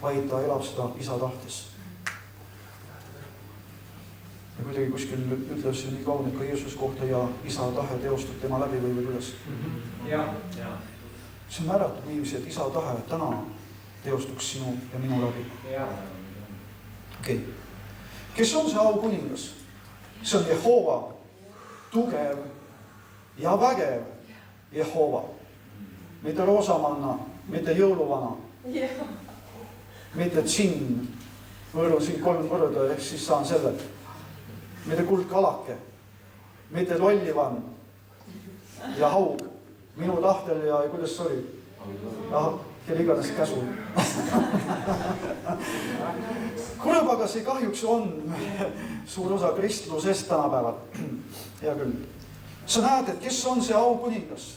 S1: vaid ta elab seda isa tahtes. Ja kuidagi kuskil ütles nii kaunis ka Jeesus kohta ja isa tahe teostub tema läbi või kuidas. See määratud niiviisi, et isa tahe täna teostuks sinu ja minu läbi. Okay. Kes on see aukuningas? See on Jehova, tugev ja vägev Jehova. Mitte roosamanna, mitte jõuluvana, mitte džinn. Võõrun siin 3 korda, ehk siis saan selle. Mitte kuldkalake, mitte lollivan ja haug minu tahtel ja kuidas see oli? Kelle iganes käsul. Kurb, aga see kahjuks on suur osa kristlusest tänapäeval. Hea küll. Sa näed, et kes on see aukuningas?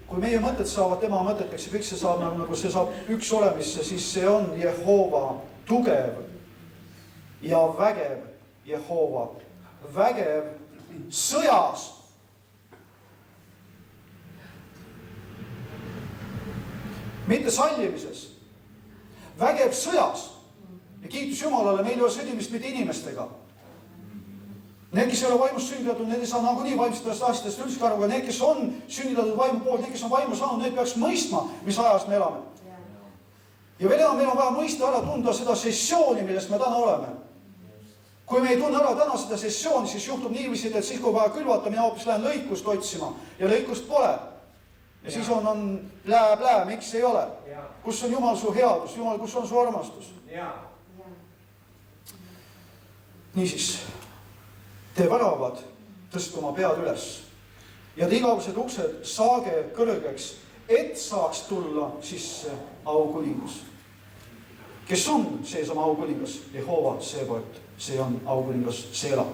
S1: Kui meie mõtted saavad tema mõteteks ja kõik see saab nagu see saab üks olemisse, siis see on Jehova, tugev ja vägev Jehova. Vägev sõjas. Mitte sallimises. Vägev sõjas. Ja kiitus Jumalale, meil ei ole sõdimist mitte inimestega. Need, kes ei ole vaimust sünnitatud, need ei saa nagu nii vaimsetest asjadest üldse aru, aga need, kes on sünnitatud vaimu poolt, need, kes on vaimu saanud, need peaks mõistma, mis ajas me elame. Ja veel enam, meil on vaja mõista ära tunda seda sessiooni, millest me täna oleme. Kui me ei tunne ära täna seda sessiooni, siis juhtub niiviisi, et siis kui vaja külvata, mina hoopis lähen lõikust otsima ja lõikust pole. Ja siis on plää, miks ei ole? Kus on Jumal su headus? Jumal, kus on su armastus? Niisiis, te väravad tõstke oma pead üles ja te igavesed uksed saage kõrgeks, et saaks tulla sisse aukuningas. Kes on seesama aukuningas? Jehova Sebaot. See on aukuningas Seela.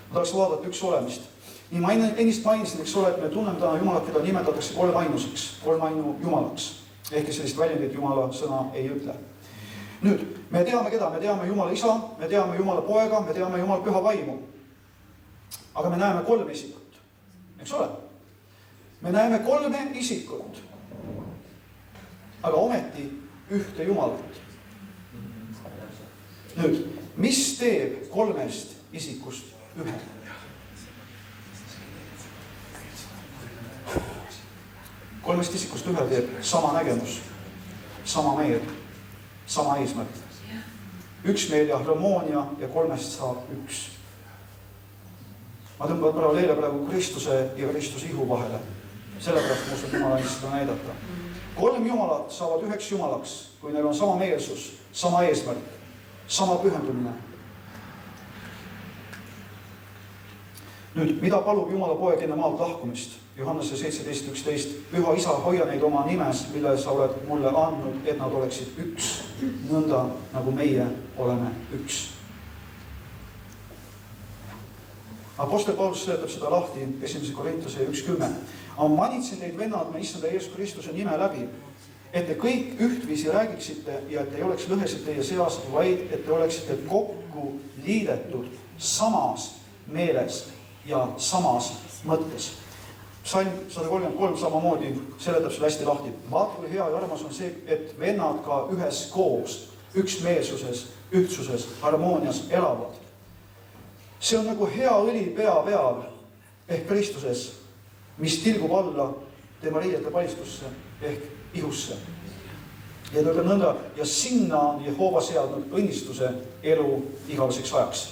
S1: Ma tahaks vaadata üks olemist. Nii ma ennist mainisin, eks ole, et me tunneme täna Jumalat, keda nimetatakse kolmainuseks, kolmainu Jumalaks. Ehk sellist väljendit Jumala sõna ei ütle. Nüüd, me teame keda? Me teame Jumala isa, me teame Jumala poega, me teame Jumala püha vaimu. Aga me näeme 3 isikut. Eks ole? Me näeme 3 isikut. Aga ometi ühte Jumalat. Nüüd, mis teeb 3 isikust ühe? Kolmest isikust ühe teeb sama nägemus, sama meel, sama eesmärk. Üksmeel ja harmoonia ja 3 saab 1. Ma tõmban paralleele praegu Kristuse ja Kristuse ihu vahele. Sellepärast ma usun Jumala eest seda näidata. 3 Jumalat saavad 1 Jumalaks, kui neil on sama meelsus, sama eesmärk, sama pühendumine. Nüüd, mida palub Jumala poeg enne maalt lahkumist? Johannese 17.11. Püha isa, hoia neid oma nimes, mille sa oled mulle andnud, et nad oleksid 1, nõnda nagu meie oleme 1. Apostel Paulus seletab seda lahti 1. Korintuse 1.10. Ma manitsin teid vennad, me issanda Jeesus Kristuse nime läbi, et te kõik ühtviisi räägiksite ja et ei oleks lõhesid teie seas, vaid et te oleksite kokku liidetud samas meeles ja samas mõttes. Psalm 133 samamoodi seletab selle hästi lahti. Vaat kui hea ja armas on see, et vennad ka ühes koos, üksmeelsuses, ühtsuses, harmoonias elavad. See on nagu hea õli pea peal ehk Kristuses, mis tilgub alla tema riiete palistusse ehk ihusse. Ja ta ütleb nõnda, ja sinna on Jehova seadnud õnnistuse elu igaveseks ajaks.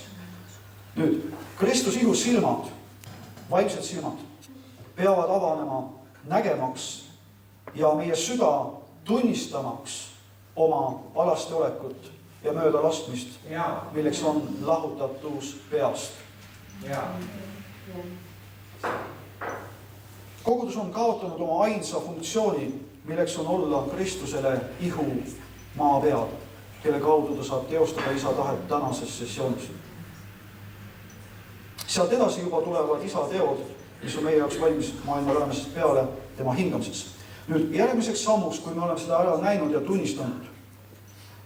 S1: Nüüd, Kristus ihus silmad, vaimsed silmad, peavad avanema nägemaks ja meie süda tunnistamaks oma alasti olekut ja mööda laskmist, milleks on lahutatus peast. Kogudus on kaotanud oma ainsa funktsiooni, milleks on olla Kristusele ihu maa peal, kelle kaudu ta saab teostada isa tahet tänases sessioonis. Sealt edasi juba tulevad isa teod, mis on meie jaoks valmis maailma rajamisest peale tema hingamises. Nüüd järgmiseks sammuks, kui me oleme seda ära näinud ja tunnistanud,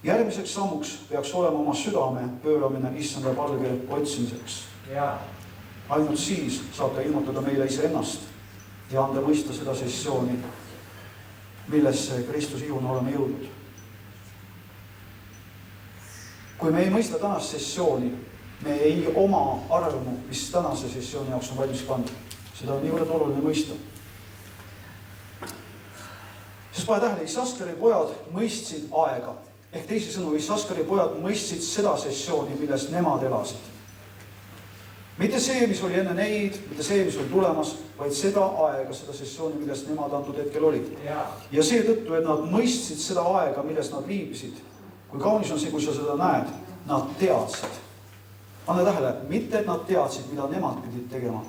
S1: järgmiseks sammuks peaks olema oma südame pööramine issanda palge otsimiseks. Ainult siis saab ta ilmutada meile iseennast ja anda mõista seda sessiooni, millesse Kristus ihuna oleme jõudnud. Kui me ei mõista tänast sessiooni, me ei oma arvamu, mis tänase sessiooni jaoks on valmis pandud. Seda on niivõrd oluline mõista. Sest pane tähele, Isaskari pojad mõistsid aega. Ehk teisisõnu, Isaskari pojad mõistsid seda sessiooni, milles nemad elasid. Mitte see, mis oli enne neid, mitte see, mis oli tulemas, vaid seda aega, seda sessiooni, milles nemad antud hetkel olid. Ja seetõttu, et nad mõistsid seda aega, milles nad viibisid. Kui kaunis on see, kui sa seda näed, nad teadsid. Anna tähele, mitte et nad teadsid, mida nemad pidid tegema.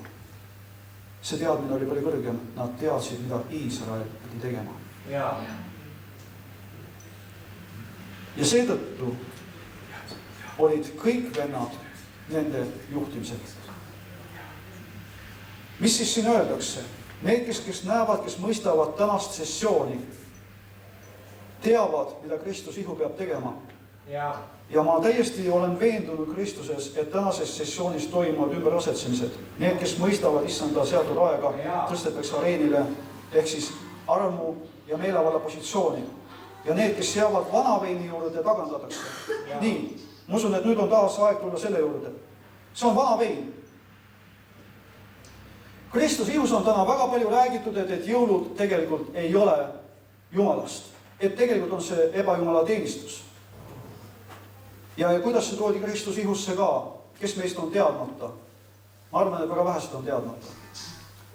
S1: See teadmine oli palju kõrgem. Nad teadsid, mida Iisrael pidi tegema. Ja seetõttu olid kõik vennad nende juhtimisel. Mis siis siin öeldakse? Need, kes näevad, kes mõistavad tänast sessiooni, teavad, mida Kristus ihu peab tegema. Ja ma täiesti olen veendunud Kristuses, et tänases sessioonis toimuvad ümberasetsemised. Need, kes mõistavad issanda seatud aega, tõstetakse areenile ehk siis armu ja meelevalla positsiooni. Ja need, kes jäävad vanaveini juurde, tagandatakse. Nii, ma usun, et nüüd on taas aeg tulla selle juurde. See on vanavein. Kristus ihus on täna väga palju räägitud, et jõulud tegelikult ei ole Jumalast. Et tegelikult on see ebajumala teenistus. Ja kuidas see toodi Kristus ihusse ka? Kes meist on teadmata? Ma arvan, et väga vähesed on teadmata.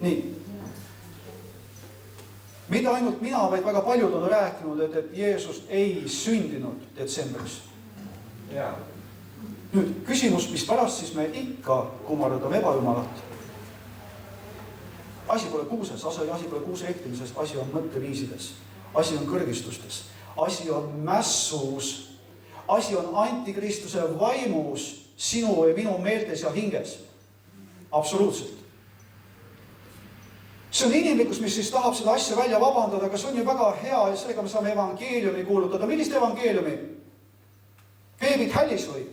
S1: Nii. Mida ainult mina, vaid väga paljud on rääkinud, et Jeesus ei sündinud detsembris. Nüüd küsimus, mis pärast siis me ikka kummardame ebajumalat. Asi pole kuuses, asi pole kuuse ehtimises, asi on mõtteviisides, asi on kõrgistustes, asi on mässus, asi on antikristuse vaimus sinu või minu meeltes ja hinges. Absoluutselt. See on inimlikkus, mis siis tahab seda asja välja vabandada, aga see on ju väga hea ja sellega me saame evangeeliumi kuulutada. Millist evangeeliumi? Beebit hällis või?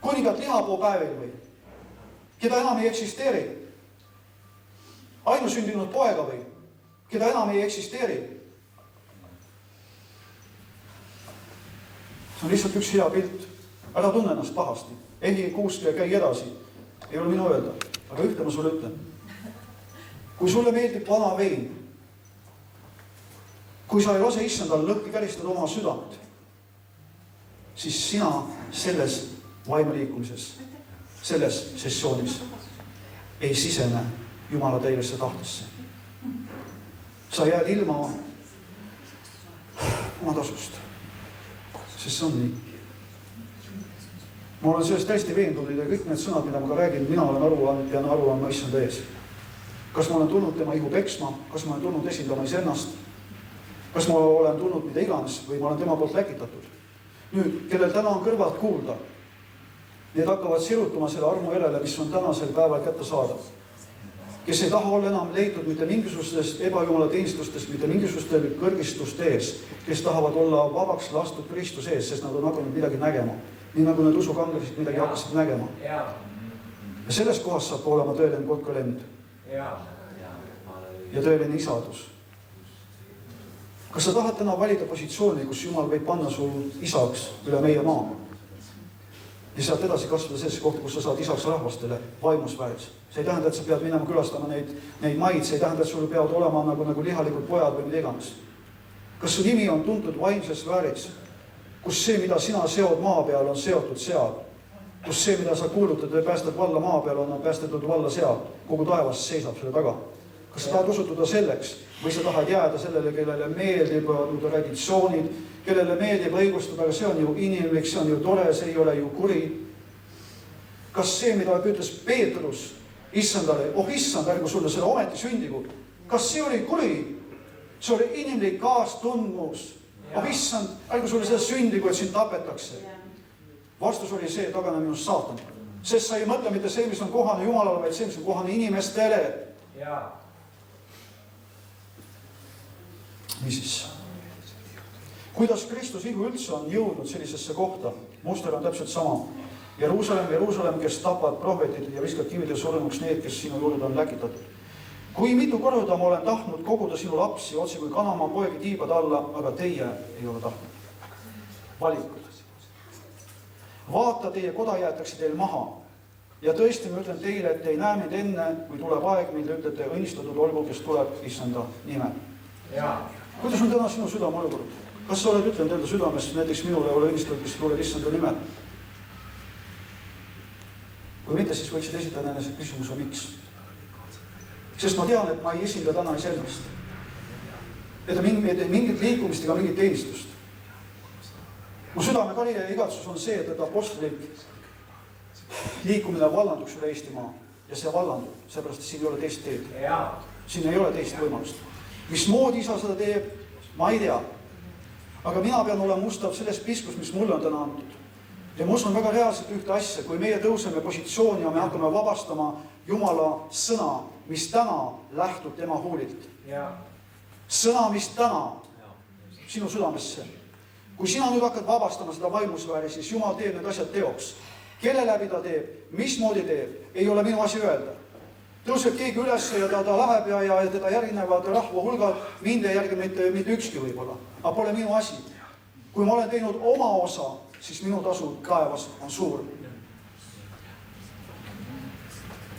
S1: Kuningat lihapuu päevil või? Keda enam ei eksisteeri? Ainusündinud poega või? Keda enam ei eksisteeri? See on lihtsalt üks hea pilt. Ära tunne ennast pahasti. Ehi kuuske ja käi edasi. Ei ole minu öelda. Aga ühte ma sulle ütlen. Kui sulle meeldib vana vein, kui sa ei lase issandal lõhki käristada oma südant, siis sina selles vaimaliikumises, selles sessioonis ei sisene Jumala täielisse tahtesse. Sa jääd ilma oma tasust, sest see on nii. Ma olen sellest täiesti veendunud ja kõik need sõnad, mida ma ka räägin, mina olen pean aru andma issanda ees. Kas ma olen tulnud tema ihu peksma, kas ma olen tulnud esindama isennast, kas ma olen tulnud mida iganes või ma olen tema poolt läkitatud. Nüüd, kellel täna on kõrvalt kuulda, need hakkavad sirutuma selle armu järele, mis on tänasel päeval kätte saada. Kes ei taha olla enam leitud mitte mingisugustest ebajumala teenistustest, mitte mingisugustel kõrgistuste ees, kes tahavad olla vabaks lastud Kristuse ees, sest nad on hakanud midagi nägema. Nii nagu need usukangelised midagi hakkasid nägema. Ja selles kohas saab olema tõeline kotkalend. Ja tõeline isadus. Kas sa tahad täna valida positsiooni, kus Jumal võib panna sul isaks üle meie maa? Ja sealt edasi kasvada sellesse kohta, kus sa saad isaks rahvastele vaimusväes. See ei tähenda, et sa pead minema külastama neid maid, see ei tähenda, et sul peavad olema nagu lihalikud pojad või mida iganes. Kas su nimi on tuntud vaimses sfääris, kus see, mida sina seod maa peal, on seotud seal? kus see, mida sa kuulutad ja päästad valla maa peal, on päästetud valla seal. Kogu taevas seisab selle taga. Kas sa tahad usutuda selleks või sa tahad jääda sellele, kellele meeldib traditsioonid, kellele meeldib õigustada, aga see on ju inimlik, see on ju tore, see ei ole ju kuri. Kas see, mida ütles Peetrus issandale, issand, ärgu sulle selle ometi sündigu, kas see oli kuri? See oli inimlik kaastundmus. Issand, ärgu sulle seda sündigu, et sind tapetakse. Vastus oli see, tagane minust saatan. Sest sa ei mõtle mitte see, mis on kohane Jumalale, vaid see, mis on kohane inimestele. Niisiis. Kuidas Kristus ihu üldse on jõudnud sellisesse kohta? Muster on täpselt sama. Jeruusalemm, kes tapad prohvetid ja viskad kivide surnuks need, kes sinu juurde on läkitatud. Kui mitu korda ma olen tahtnud koguda sinu lapsi, otse kui kanamaa poegi tiibad alla, aga teie ei ole tahtnud. Valikud. Vaata, teie koda jäetakse teil maha. Ja tõesti, ma ütlen teile, et te ei näe mind enne, kui tuleb aeg, mil te ütlete, õnnistatud olgu, kes tuleb issanda nimel. Kuidas on täna sinu südame olukord? Kas sa oled ütlenud enda südames, näiteks minule ole õnnistatud, kes tuleb issanda nimel? Kui mitte, siis võiksid esitada enne see küsimuse, miks? Sest ma tean, et ma ei esinda täna iseennast. Et mingit liikumist ega mingit teenistust. Mu südame karje ja igatsus on see, et apostlik liikumine vallanduks üle Eestimaa. Ja see vallandub, seepärast, et siin ei ole teist teed. Siin ei ole teist võimalust. Mismoodi isa seda teeb, ma ei tea. Aga mina pean olema mustav selles piskus, mis mulle on täna antud. Ja ma usun väga reaalselt ühte asja, kui meie tõuseme positsiooni ja me hakkame vabastama Jumala sõna, mis täna lähtub tema huulilt. Sõna, mis täna sinu südamesse. Kui sina nüüd hakkad vabastama seda vaimusfääri, siis Jumal teeb need asjad teoks. Kelle läbi ta teeb, mismoodi teeb, ei ole minu asi öelda. Tõuseb keegi üles ja ta läheb ja teda järginevad rahva hulgad, mind ei järgi mitte ükski võib-olla. Aga pole minu asi. Kui ma olen teinud oma osa, siis minu tasu taevas on suur.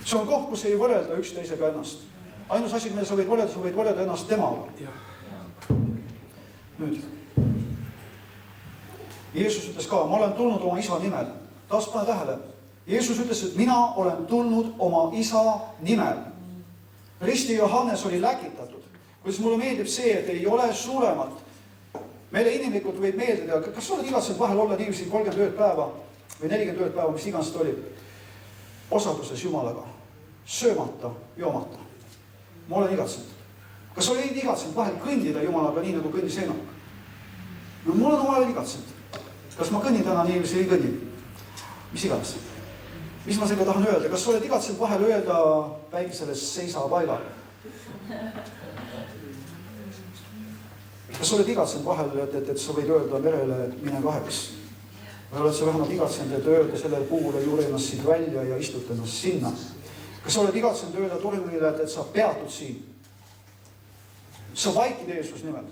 S1: See on koht, kus ei võrelda üks teisega ennast. Ainus asi, mida sa võid võrelda ennast temaga. Nüüd. Jeesus ütles ka, ma olen tulnud oma isa nimel. Taas pane tähele. Jeesus ütles, et mina olen tulnud oma isa nimel. Risti Johannes oli läkitatud. Kuidas mulle meeldib see, et ei ole suuremat. Meile inimlikult võib meeldida, kas sa oled igatsenud vahel olla niiviisi 30 ööd päeva või 40 ööd päeva, mis iganes ta oli, osaduses Jumalaga, söömata, joomata. Ma olen igatsenud. Kas sa oled igatsenud vahel kõndida Jumalaga nii, nagu kõndis Eenok? No mul on oma igatsenud. Kas ma kõnnin täna niiviisi ei kõnni? Mis iganes. Mis ma sellega tahan öelda? Kas sa oled igatsenud vahel öelda päikesele seisa paigal? Kas sa oled igatsenud vahel, et sa võid öelda merele, et mine kaheks? Või oled sa vähemalt igatsenud, et öelda sellele puule juurde ennast siit välja ja istut ennast sinna? Kas sa oled igatsenud öelda tornile, et sa peatud siin? Sa vaikid Jeesus nimel.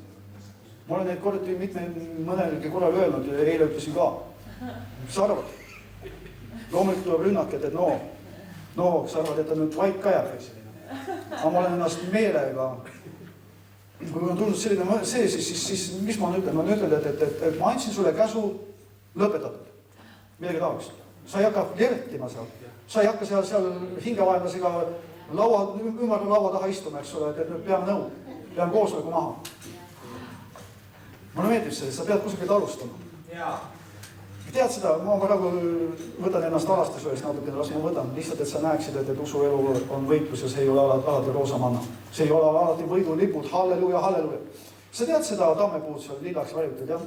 S1: Ma olen neid kordi mõnelgi korral öelnud ja eile ütlesin ka. Mis sa arvad? Loomulikult tuleb rünnak, et sa arvad, et ta nüüd vaik ka jääb. Aga ma olen ennast meelega. Kui on tulnud selline see, siis mis ma ütlen? Ma ütlen, et ma andsin sulle käsu lõpetatud. Midagi tahaks. Sa ei hakka lertima seal. Sa ei hakka seal hingevaenlasega ümber laua taha istuma, eks ole, et nüüd peame nõu. Peame koosoleku maha. Mulle meeldib see, sa pead kusagilt alustama. Tead seda, ma praegu võtan ennast alastusöös natukene, las ma võtan. Lihtsalt, et sa näeksid, et usuelu on võitlus ja see ei ole alati roosamanna. See ei ole alati võidu lipud, halleluja, halleluja. Sa tead seda tammepuud seal lillaks valitud, jah?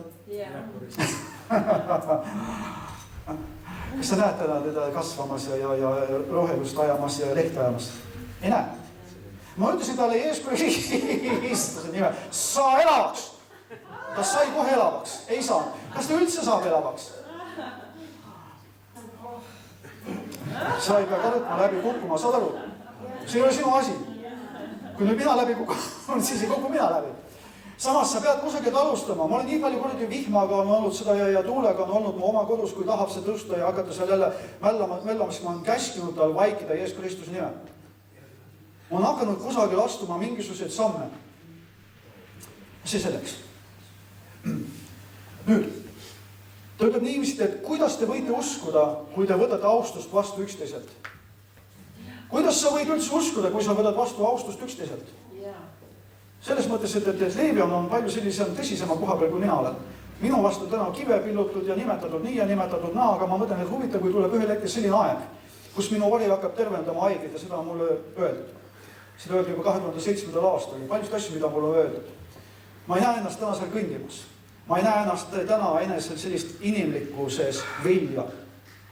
S1: Kas sa näed täna teda kasvamas ja rohelust ajamas ja lehte ajamas? Ei näe. Ma ütlesin talle Jeesuse nimel, sa elavaks. Kas sai kohe elavaks? Ei saa. Kas ta üldse saab elavaks? Sa ei pea kartma läbi kukkuma, saad aru? See ei ole sinu asi. Kui nüüd mina läbi kukun, siis ei kuku mina läbi. Samas sa pead kusagilt alustama. Ma olen nii palju kordi vihmaga on olnud seda ja tuulega on olnud mu oma kodus, kui tahab see tõsta ja hakata seal jälle mällama, siis ma olen käskinud tal vaikida Jeesus Kristuse nimel. Ma olen hakanud kusagil astuma mingisuguseid samme. See selleks. Nüüd, ta ütles ütleb niiviisi, et kuidas te võite uskuda, kui te võtate austust vastu üksteiselt? Kuidas sa võid üldse uskuda, kui sa võtad vastu austust üksteiselt? Selles mõttes, et Leevion on palju sellisem tõsisema koha peal, kui mina olen. Minu vastu täna kive pillutud ja nimetatud nii ja nimetatud naa, aga ma mõtlen, et huvitav, kui tuleb ühel hetkel selline aeg, kus minu vari hakkab tervendama haiged ja seda on mulle öeldud. Seda öeldi juba 2007. aastal ja paljust asju, mida mulle on öeldud. Ma ei näe ennast täna seal kõndimas. Ma ei näe ennast täna enesel sellist inimlikkuses vilja,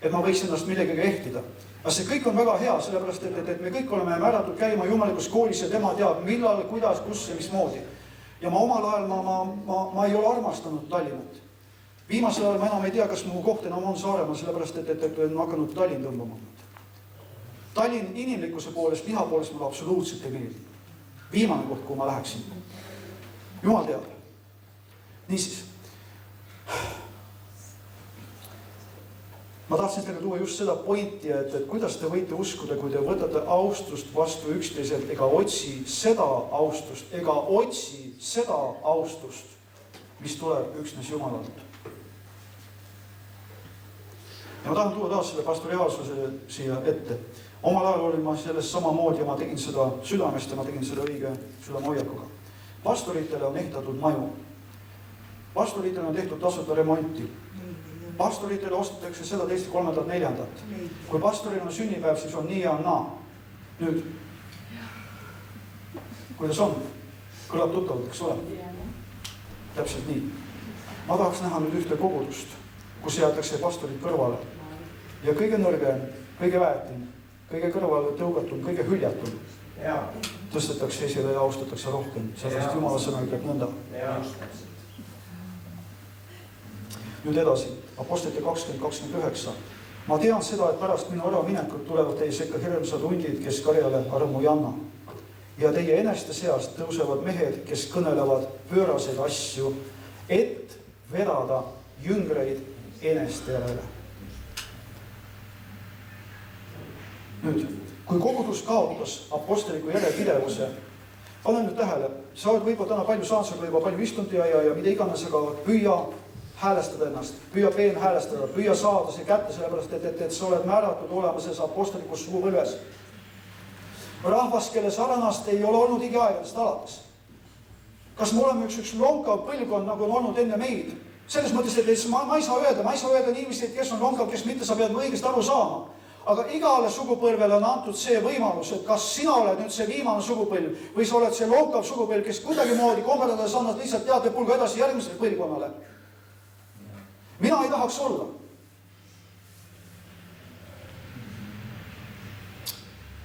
S1: et ma võiks ennast millegagi ehtida. Aga see kõik on väga hea, sellepärast, et me kõik oleme määratud käima jumalikus koolis ja tema teab, millal, kuidas, kus ja mismoodi. Ja ma omal ajal, ma ei ole armastanud Tallinnat. Viimasel ajal ma enam ei tea, kas mu koht enam on Saaremaa, sellepärast, et on hakanud Tallinn tõmbama. Tallinn inimlikkuse poolest, liha poolest mulle absoluutselt ei meeldi. Viimane koht, kuhu ma läheksin. Jumal teab. Niisiis. Ma tahtsin teile tuua just seda pointi, et kuidas te võite uskuda, kui te võtate austust vastu üksteiselt ega otsi seda austust, mis tuleb üksnes Jumalalt. Ja ma tahan tuua taas selle pastoriaalsuse siia ette. Omal ajal olin ma selles samamoodi ja ma tegin seda südamest ja ma tegin seda õige südamehoiakuga. Pastoritele on ehtatud maju. Pastoritele on tehtud tasuta remonti. Pastoritele ostetakse seda teist 3. 4. Kui pastoril on sünnipäev, siis on nii ja naa. Nüüd, kuidas on? Kõlab tuttavalt, eks ole? Täpselt nii. Ma tahaks näha nüüd ühte kogudust, kus jäetakse pastorid kõrvale. Ja kõige nõrgem, kõige väetim, kõige kõrvale tõugatum, kõige hüljatum tõstetakse esile ja austatakse rohkem. Sellest Jumala sõna ütleb nõnda. Nüüd edasi, Apostlite 20:29. Ma tean seda, et pärast minu äraminekut tulevad teie sekka hirmsad hundid, kes karjale armu ei anna. Ja teie eneste seast tõusevad mehed, kes kõnelevad pööraseid asju, et vedada jüngreid eneste järele. Nüüd, kui kogudus kaotas apostliku järjepidevuse, pane nüüd tähele, sa oled võib-olla täna palju saanud, sa oled võib-olla palju istunud ja mida iganes, aga püüa häälestada ennast, püüa peen häälestada, püüa saada see kätte, sellepärast, et sa oled määratud olema selles apostlikus sugupõlves. Rahvas, kelle sarnast ei ole olnud igiaegadest alates. Kas me oleme üks lonkav põlvkond, nagu on olnud enne meid? Selles mõttes, et ma ei saa öelda niiviisi, et kes on lonkav, kes mitte, sa pead õigesti aru saama. Aga igale sugupõlvele on antud see võimalus, et kas sina oled nüüd see viimane sugupõlv või sa oled see lonkav sugupõlv, kes kuidagi moodi komberdades annad lihtsalt teatepulga edasi järgmisele põlvkonnale. Mina ei tahaks olla.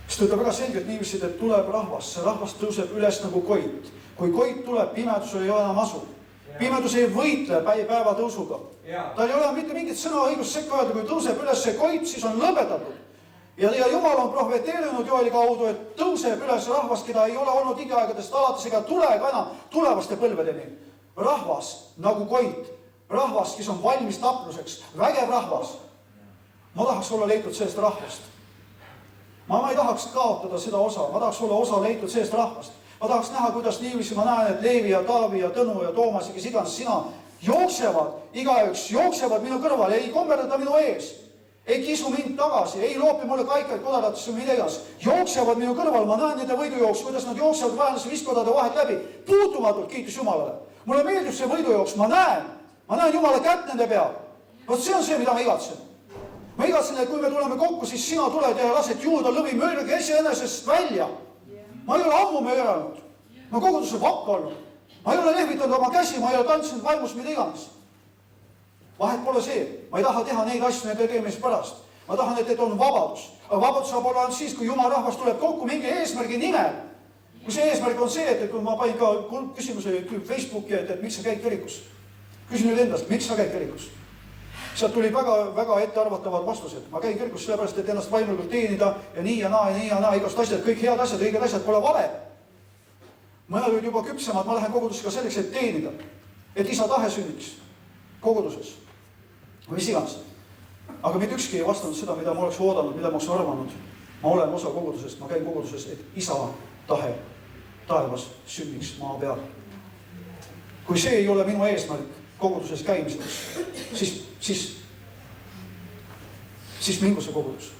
S1: Siis ta ütleb väga selgelt niivisid, et tuleb rahvas. See rahvas tõuseb üles nagu koit. Kui koit tuleb, pimedus ei ole enam asu. Pimedus ei võitle päeva tõusuga. Tal ei ole mitte mingit sõna õigust sekka öelda, kui tõuseb üles see koit, siis on lõpetatud. Ja Jumal on profeteerinud Joeli kaudu, et tõuseb üles rahvas, keda ei ole olnud igiaegadest alates ega tule ka enam tulevaste põlvedeni. Rahvas nagu koit. Rahvas, kes on valmis tapluseks, vägev rahvas. Ma tahaks olla leitud sellest rahvast. Ma ei tahaks kaotada seda osa, ma tahaks olla osa leitud sellest rahvast. Ma tahaks näha, kuidas niiviisi ma näen, et Leevi ja Taavi ja Tõnu ja Toomas ja kes iganes sina jooksevad, igaüks jooksevad minu kõrval, ei kommerdada minu ees, ei kisu mind tagasi, ei loopi mulle kaikaid kodaratesse või midagi. Jooksevad minu kõrval, ma näen nende võidujooks, kuidas nad jooksevad vaenlase vistkodade vahet läbi, puutumatult, kiitus Jumalale. Mulle meeldib see võidujooks, ma näen Jumala kätt nende peal. Vot see on see, mida ma igatsen. Ma igatsen, et kui me tuleme kokku, siis sina tuled ja lased juuda lõvi möörge enesest välja. Ma ei ole ammu mööranud. Ma koguduse vakk olnud. Ma ei ole lehvitanud oma käsi, ma ei ole tantsinud vaimus mida iganes. Vahet pole see. Ma ei taha teha neid asju nende tegemist pärast. Ma tahan, et on vabadus. Aga vabadus saab olla ainult siis, kui Jumala rahvas tuleb kokku mingi eesmärgi nimel. Kui see eesmärk on see, et kui ma panin ka küsimuse Facebooki, et miks sa käid kirikus? Küsin nüüd endast, miks sa käid kirikus? Sealt tuli väga ettearvatavad vastused. Ma käin kirikus sellepärast, et ennast vaimulikult teenida ja nii ja naa, igast asjad, kõik head asjad, õiged asjad pole vale. Mõned olid juba küpsemad, ma lähen kogudusse ka selleks, et teenida. Et isa tahe sünniks koguduses. Või mis iganes. Aga mitte ükski ei vastanud seda, mida ma oleks oodanud, mida ma oleks arvanud. Ma olen osa kogudusest, ma käin koguduses, et isa tahe taevas sünniks maa peal. Kui see ei ole minu eesmärk koguduses käimiseks, siis siis mingu see kogudus.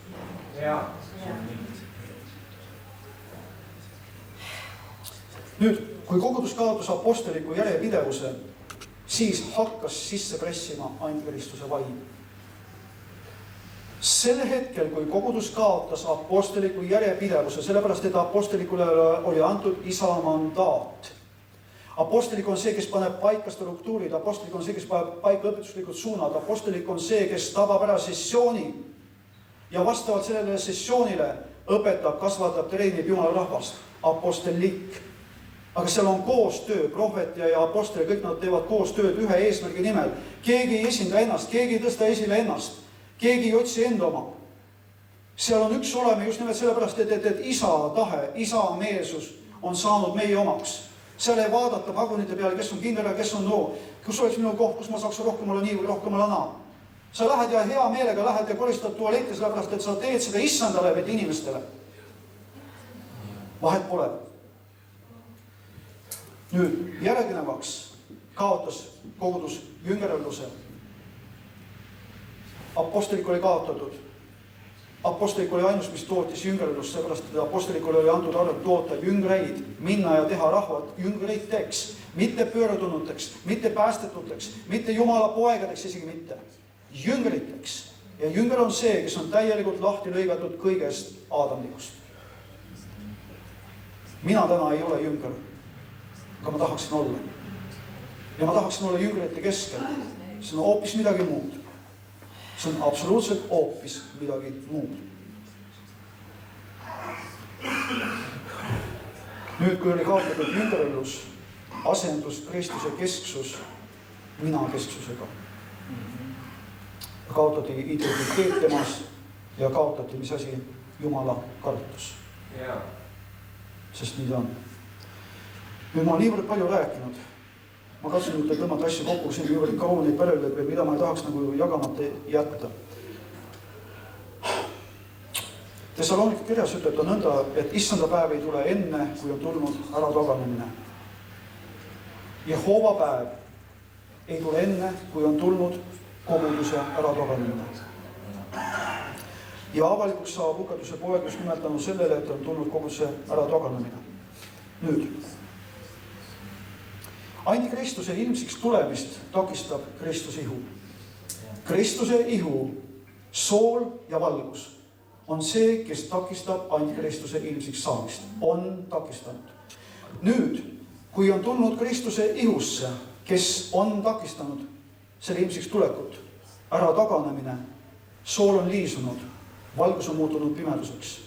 S1: Nüüd, kui kogudus kaotas apostliku järjepidevuse, siis hakkas sisse pressima antikristuse vaim. Sel hetkel, kui kogudus kaotas apostliku järjepidevuse, sellepärast, et apostelikule oli antud isa mandaat. Apostelik on see, kes paneb paika struktuurid, apostelik on see, kes paneb paika õpetuslikud suunad, apostelik on see, kes tabab ära sessiooni ja vastavalt sellele sessioonile õpetab, kasvatab, treenib Jumala rahvast. Apostelik. Aga seal on koostöö, prohvet ja apostel, kõik nad teevad koostööd ühe eesmärgi nimel. Keegi ei esinda ennast, keegi ei tõsta esile ennast, keegi ei otsi enda oma. Seal on üks oleme just nimelt sellepärast, et isa tahe, isa meelsus on saanud meie omaks. Seal ei vaadata pagunite peale, kes on kindel ja kes on noo. Kus oleks minu koht, kus ma saaks rohkem olla nii või rohkem olla naa. Sa lähed ja hea meelega lähed ja koristad tualetti sellepärast, et sa teed seda issandale, et inimestele. Vahet pole. Nüüd järgnevaks kaotas kogudus jüngerluse. Apostelik oli kaotatud. Apostelik oli ainus, mis tootis jüngerlust, seepärast, et apostelikule oli antud arv toota jüngreid, minna ja teha rahvad jüngreiteks, mitte pöördunuteks, mitte päästetuteks, mitte Jumala poegadeks, isegi mitte. Jüngriteks. Ja jünger on see, kes on täielikult lahti lõigatud kõigest aadamlikust. Mina täna ei ole jünger. Aga ma tahaksin olla. Ja ma tahaksin olla jüngrite keskel. See on hoopis midagi muud. See on absoluutselt hoopis midagi muud. Nüüd, kui oli kaotatud jüngerlus, asendus Kristuse kesksus mina kesksusega. Kaotati identiteet temas ja kaotati, mis asi, Jumala kartus. Sest nii ta on. Nüüd ma olen niivõrd palju rääkinud. Ma katsun nüüd tõmmata asju kokku, siin niivõrd kaua neid päreleid, mida ma ei tahaks nagu jagamata jätta. Thessaloniki kirjas ütleb ta nõnda, et issanda päev ei tule enne, kui on tulnud ära taganemine. Jehova päev ei tule enne, kui on tulnud koguduse ära taganemine. Ja avalikuks saab hukatuse poeg just nimetanud sellele, et on tulnud koguduse ära taganemine. Nüüd. Antikristuse ilmsiks tulemist takistab Kristuse ihu. Kristuse ihu, sool ja valgus on see, kes takistab antikristuse ilmsiks saamist. On takistanud. Nüüd, kui on tulnud Kristuse ihusse, kes on takistanud selle ilmsiks tulekut, ära taganemine, sool on liisunud, valgus on muutunud pimeduseks.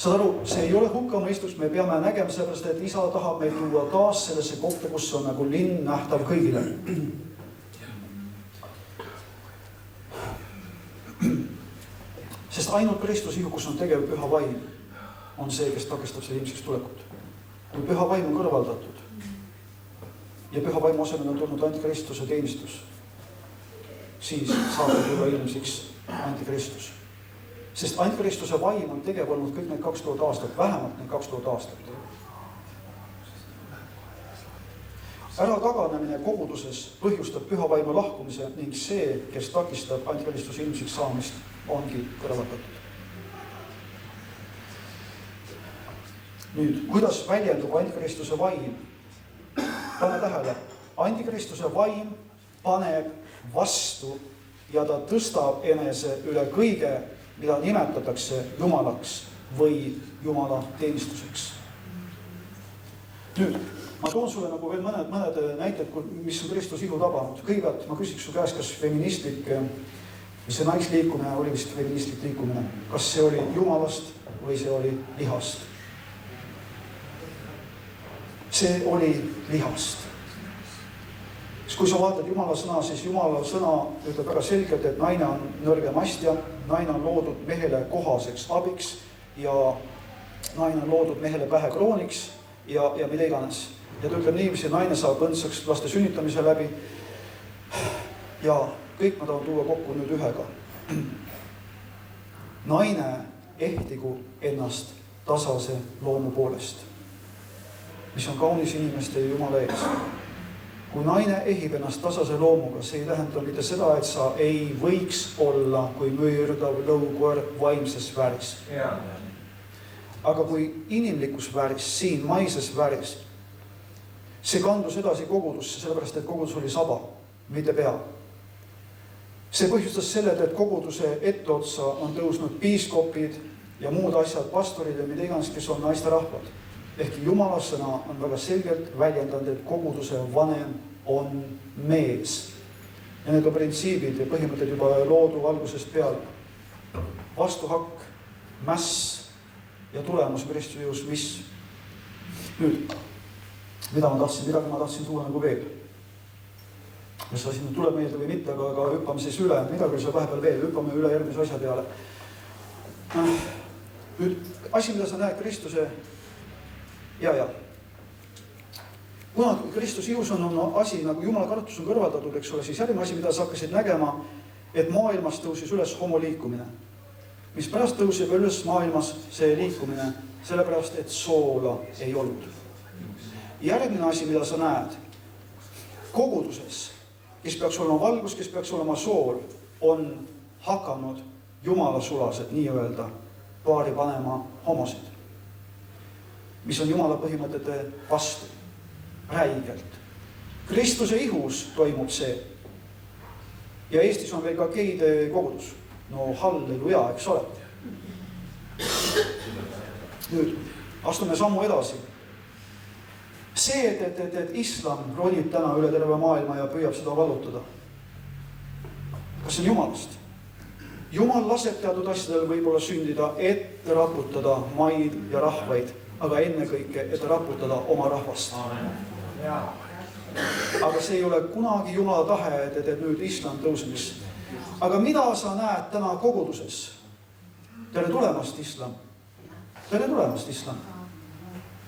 S1: Saad aru, see ei ole hukkamõistus, me peame nägema sellepärast, et isa tahab meid tuua taas sellesse kohta, kus on nagu linn nähtav kõigile. Sest ainult Kristus ihu, kus on tegev püha vaim, on see, kes takistab selle ilmsiks tulekut. Kui püha vaim on kõrvaldatud ja püha vaimu asemel on tulnud antikristuse teenistus, siis saab tulla ilmsiks antikristus. Sest antikristuse vaim on tegev olnud kõik need 2000 aastat, vähemalt need 2000 aastat. Ära taganemine koguduses põhjustab püha vaimu lahkumise ning see, kes takistab antikristuse ilmsiks saamist, ongi kõrvaldatud. Nüüd, kuidas väljendub antikristuse vaim? Pane tähele, antikristuse vaim paneb vastu ja ta tõstab enese üle kõige, mida nimetatakse Jumalaks või Jumala teenistuseks. Nüüd, ma toon sulle nagu veel mõned näited, mis on Kristus ihu tabanud. Kõigepealt ma küsiks su käest, kas feministlik, mis see naisliikumine oli vist feministlik liikumine, kas see oli Jumalast või see oli lihast? See oli lihast. Kui sa vaatad Jumala sõna, siis Jumala sõna ütleb väga selgelt, et naine on nõrgem astja, naine on loodud mehele kohaseks abiks ja naine on loodud mehele pähe krooniks ja mida iganes. Ja ta ütleb niiviisi, naine saab õndsaks laste sünnitamise läbi ja kõik ma tahan tuua kokku nüüd ühega. Naine ehtigu ennast tasase loomu poolest, mis on kaunis inimeste ja Jumala ees. kui naine ehib ennast tasase loomuga, see ei tähenda mitte seda, et sa ei võiks olla kui müürdav lõukoer vaimses vääris. Aga kui inimlikus vääris, siin maises vääris, see kandus edasi kogudusse, sellepärast et kogudus oli saba, mitte pea. See põhjustas selle, et koguduse etteotsa on tõusnud piiskopid ja muud asjad, pastorid ja mida iganes, kes on naisterahvad. Ehk Jumala sõna on väga selgelt väljendanud, et koguduse vanem on mees. Ja need on printsiibid ja põhimõtted juba loodu algusest peale. Vastuhakk, mäss ja tulemus Kristus, mis nüüd, midagi ma tahtsin tuua nagu veel. Mis asi nüüd tuleb meelde või mitte, aga hüppame siis üle, midagi oli seal vahepeal veel, hüppame üle järgmise asja peale. Nüüd, asi, mida sa näed Kristuse ja. Kuna Kristus ihus on asi, nagu Jumala kartus on kõrvaldatud, eks ole, siis järgmine asi, mida sa hakkasid nägema, et maailmas tõusis üles homoliikumine. Mis pärast tõuseb üles maailmas see liikumine, sellepärast, et soola ei olnud. Järgmine asi, mida sa näed, koguduses, kes peaks olema valgus, kes peaks olema sool, on hakanud Jumala sulased, nii öelda, paari panema homosid, mis on Jumala põhimõtete vastu, räigelt. Kristuse ihus toimub see. Ja Eestis on veel ka geide kogudus. No halleluja, eks ole. Nüüd, astume sammu edasi. See, et islam ronib täna üle terve maailma ja püüab seda vallutada. Kas see on Jumalast? Jumal laseb teatud asjadel võib-olla sündida, et raputada maid ja rahvaid, aga ennekõike, et raputada oma rahvast. Aga see ei ole kunagi Jumala tahe, et nüüd islam tõusemis. Aga mida sa näed täna koguduses? Tere tulemast, islam. Tere tulemast, islam.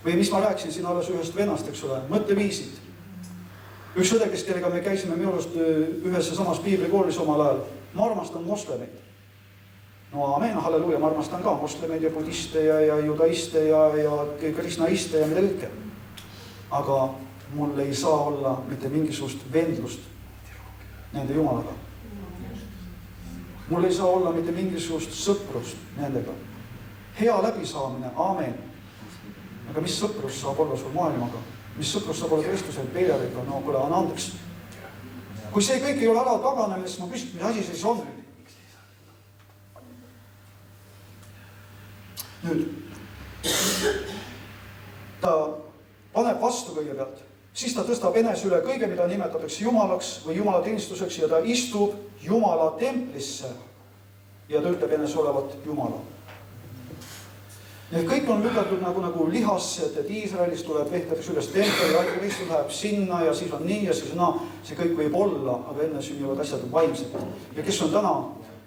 S1: Või mis ma rääksin siin alles ühest vennast, eks ole, mõtteviisid. Üks õde, kellega me käisime minu arust ühes ja samas piibrikoolis omal ajal, ma armastan moslemeid. No amen, halleluja, ma armastan ka moslemeid ja budiste ja judaiste ja krishnaiste ja mida kõike. Aga mul ei saa olla mitte mingisugust vendlust nende Jumalaga. Mul ei saa olla mitte mingisugust sõprust nendega. Hea läbisaamine, amen. Aga mis sõprus saab olla sul maailmaga? Mis sõprus saab olla Kristuse peeleriga? No kuule, anna andeks. Kui see kõik ei ole ära taganemine, siis ma küsin, mis asi siis on? Nüüd, ta paneb vastu kõigepealt, siis ta tõstab enese üle kõige, mida nimetatakse Jumalaks või Jumala teenistuseks ja ta istub Jumala templisse ja ta ütleb enese olevat Jumala. Need kõik on lükatud nagu lihasse, et Iisraelis tuleb vehtatakse üles tempel ja Kristus läheb sinna ja siis on nii ja siis on naa. See kõik võib olla, aga enne sünnivad asjad vaimselt. Ja kes on täna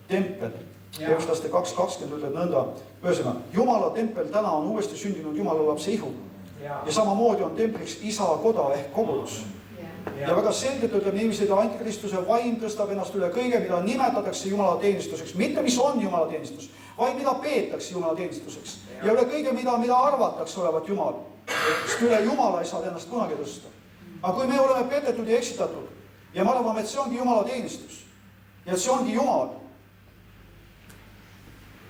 S1: tempel? Eevstaste 2.20 ütleb nõnda, ühesõna, Jumala tempel täna on uuesti sündinud Jumala lapse ihu. Ja samamoodi on templiks isa koda ehk kogudus. Ja väga selgelt ütleb niiviisi, et antikristuse vaim tõstab ennast üle kõige, mida nimetatakse Jumala teenistuseks. Mitte mis on Jumala teenistus, vaid mida peetakse Jumala teenistuseks. Ja üle kõige, mida arvatakse olevat Jumal. Sest üle Jumala ei saa ennast kunagi tõsta. Aga kui me oleme petetud ja eksitatud ja me arvame, et see ongi Jumala teenistus ja et see ongi Jumal,